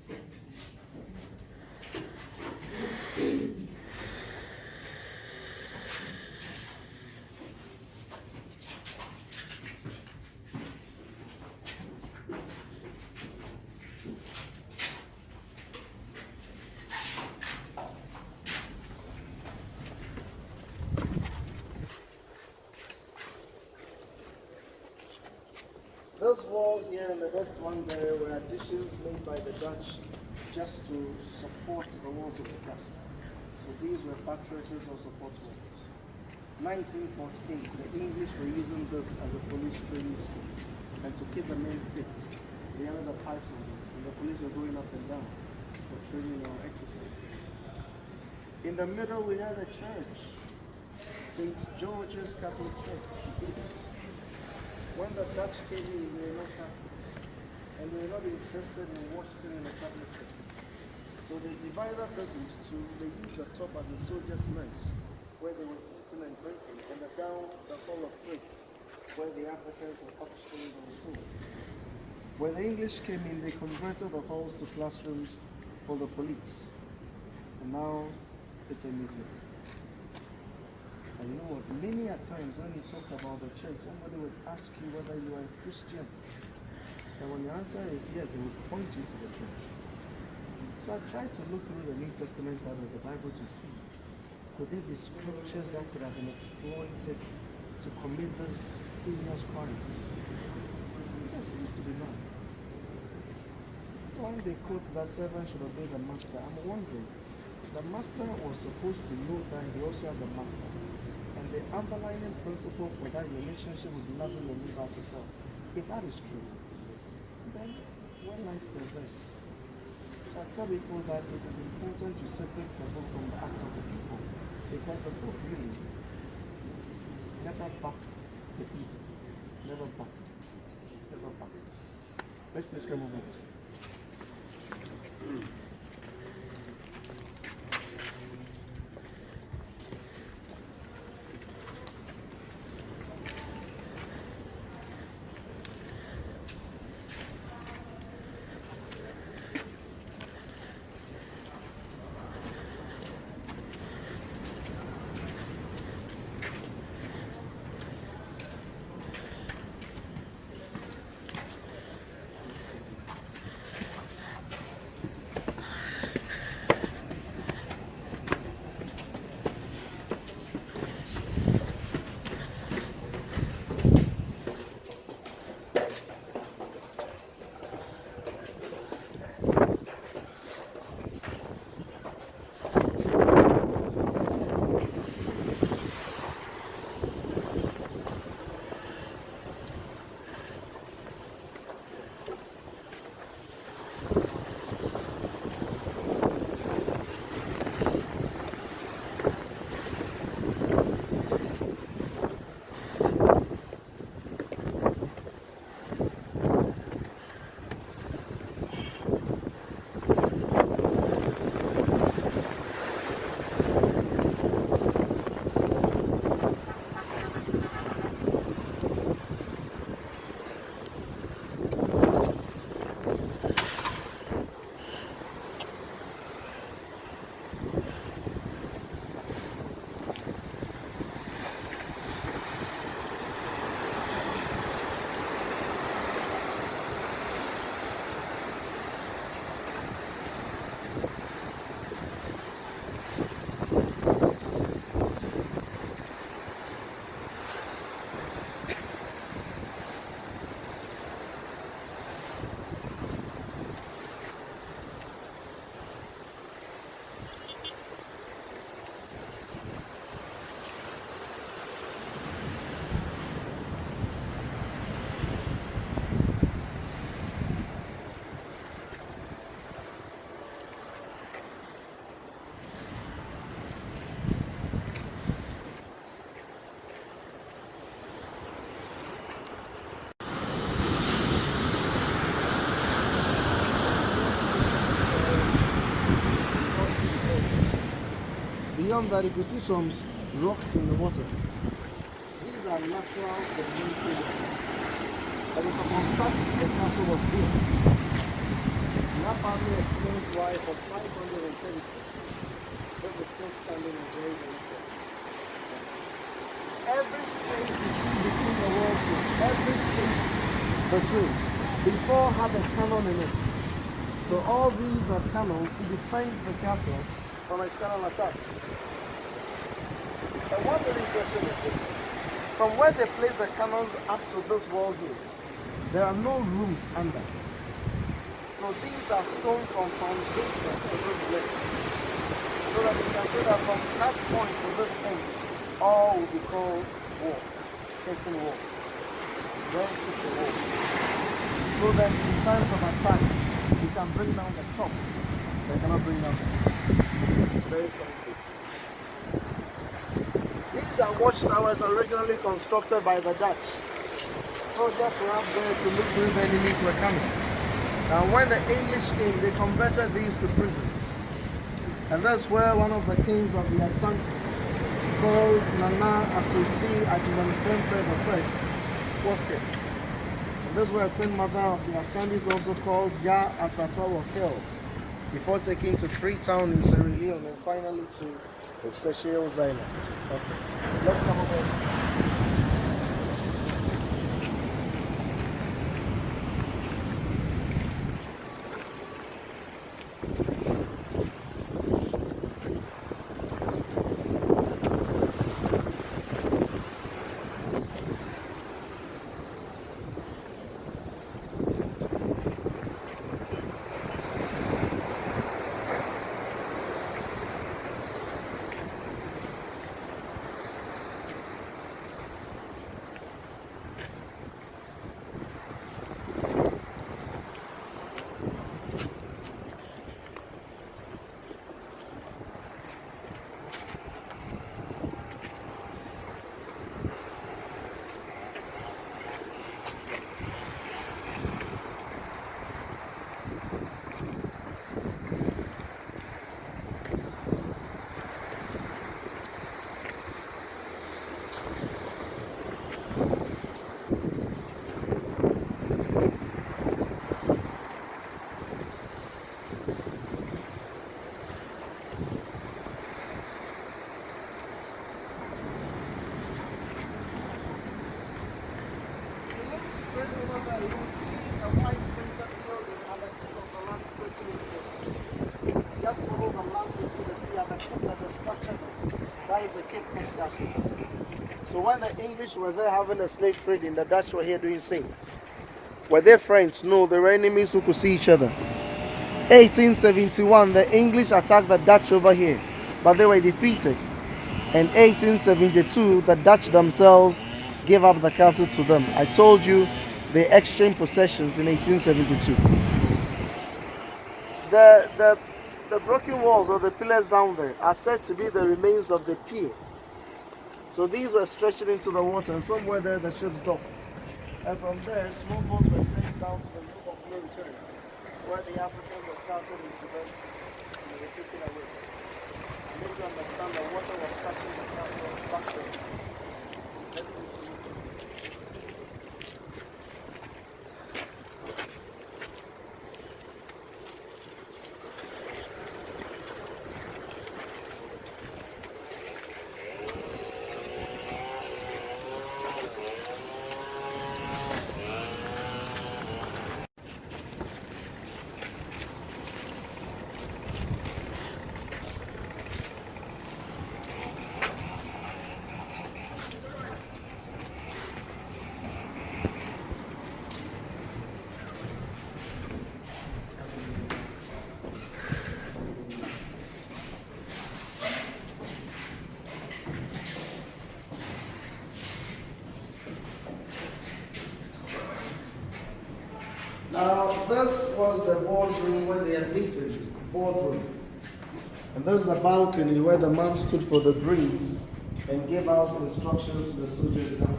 This wall here and the next one there were additions made by the Dutch just to support the walls of the castle. So these were buttresses or support walls. 1948, the English were using this as a police training school. And to keep the men fit, they had the pipes on them, and the police were going up and down for training or exercise. In the middle we had a church, St. George's Catholic Church. When the Dutch came in, they were not Catholics, and they were not interested in worshiping in the Catholic Church. So they divided this into two. They used the top as a soldier's mess, where they were eating and drinking, and the down the hall of trade, where the Africans were upstream and so. When the English came in, they converted the halls to classrooms for the police, and now it's a museum. And you know what, many a times when you talk about the church, somebody would ask you whether you are a Christian. And when the answer is yes, they will point you to the church. So I tried to look through the New Testament side of the Bible to see, could there be scriptures that could have been exploited to commit this heinous crimes? There seems to be none. When they quote that servant should obey the master, I'm wondering, the master was supposed to know that he also had the master. And the underlying principle for that relationship with loving the neighbor as yourself, if that is true, then where lies the verse? So I tell people that it is important to separate the book from the acts of the people, because the book really never backed the evil, never backed it, never backed it. Let's please come over this way. Beyond that, you can see some rocks in the water. These are natural sedimentary rocks. But it's upon such the castle was built. That family explains why for 536 this is still standing in very very safe. Every space you see between the walls, every space between, before had a cannon in it. So all these are cannons to defend the castle from external attacks. And what is interesting is this. From where they place the cannons up to this wall here, there are no rooms under. So these are stone from foundation to this place. So that you can say that from that point to this end, all will be called wall, curtain wall. Very thick wall. So that in times of attack, you can bring down the top, but you cannot bring down the top. Very complicated. These are watchtowers originally constructed by the Dutch. Soldiers were up there to look where the enemies were coming. And when the English came, they converted these to prisons. And that's where one of the kings of the Asantes, called Nana Akusi Ajimanpempe I, was kept. And this is where Queen Mother of the Asantes, also called Ya Asatwa, was held, before taken to Freetown in Sierra Leone and finally to Seychelles Island. Okay, let's come over. down into the sea. I've accepted there's a structure there. That is the Cape Coast Castle. So when the English were there having a slave trading, the Dutch were here doing same. Were they friends? No, they were enemies who could see each other. 1871, the English attacked the Dutch over here, but they were defeated. In 1872, the Dutch themselves gave up the castle to them. I told you they exchanged possessions in 1872. The broken walls or the pillars down there are said to be the remains of the pier. So these were stretching into the water, and somewhere there the ships docked. And from there, small boats were sent down to the Loop of No Return, where the Africans were counted into them and they were taken away. I need to understand that water was touching the castle back then. Now, this was the boardroom where they had meetings, boardroom. And this is the balcony where the man stood for the breeze and gave out instructions to the soldiers now.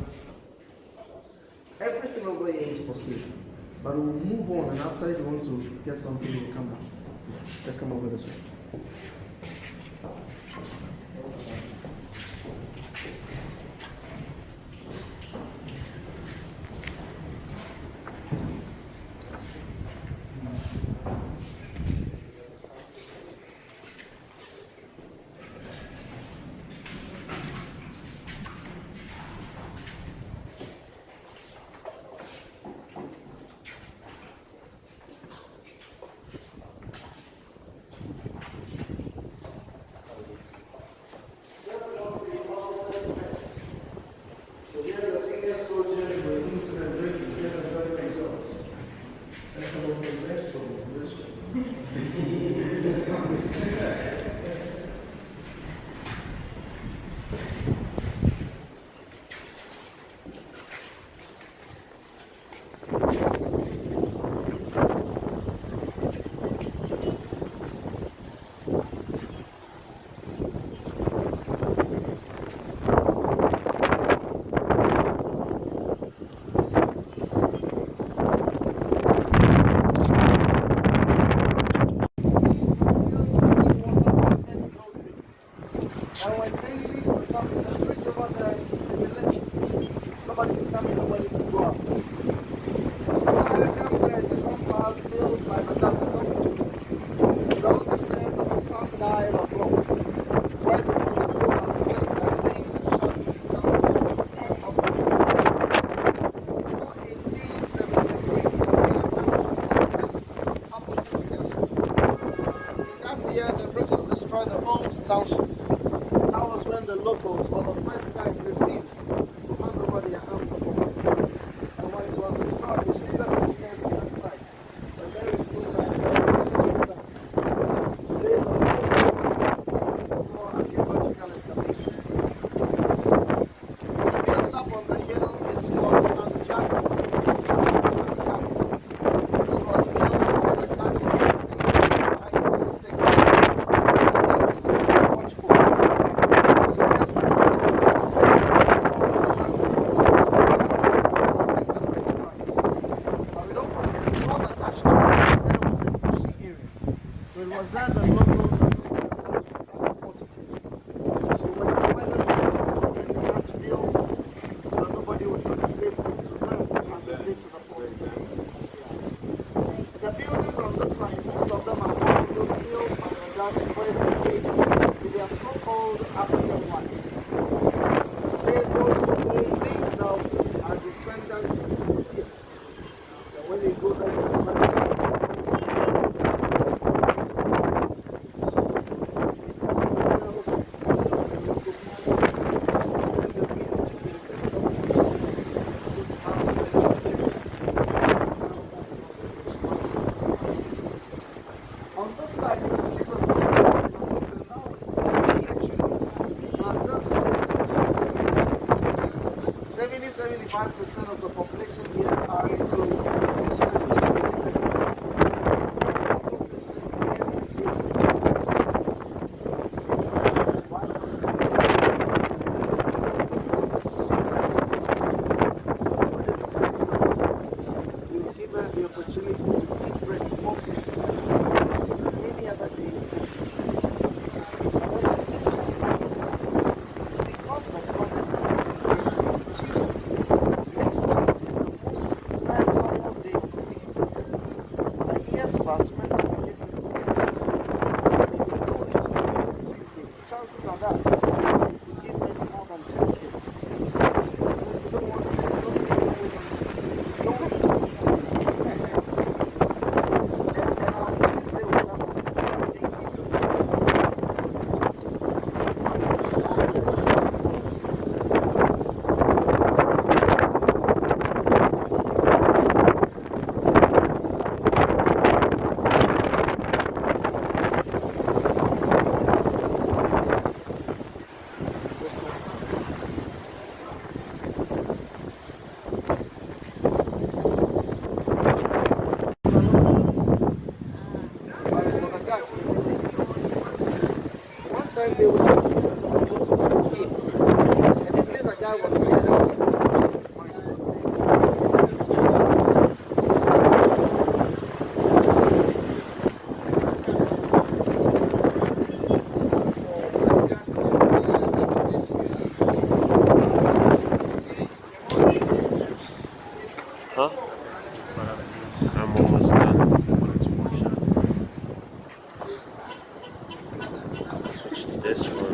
Everything over here is for sale. But we'll move on, and after if you want to get something, we'll come back. Let's come over this way. Township. That was when the locals, for the first time, refused to hand over their arms of war. And when it was destroyed, they shifted the defense to that side. But there is no time. Today, the whole is for archaeological excavations. The building up on the hill is called San Jago. This was built by the Dutch in 1666. 95% of the population here are into fishing and fishing-related businesses. You give her the opportunity to give birth to more fishing than any other day except Tuesday. However, the interesting twist of it, because the goddess is on Tuesday, next Tuesday, the most fertile day of the week. And years past, when we give birth to kids, if you go into Tuesday, chances are that you give birth to more than 10 kids. So if you don't want 10, don't give birth on Tuesday. If you don't want to one time they would here, and they believe the guy was yes. Huh? I'm almost done. Switch to this one.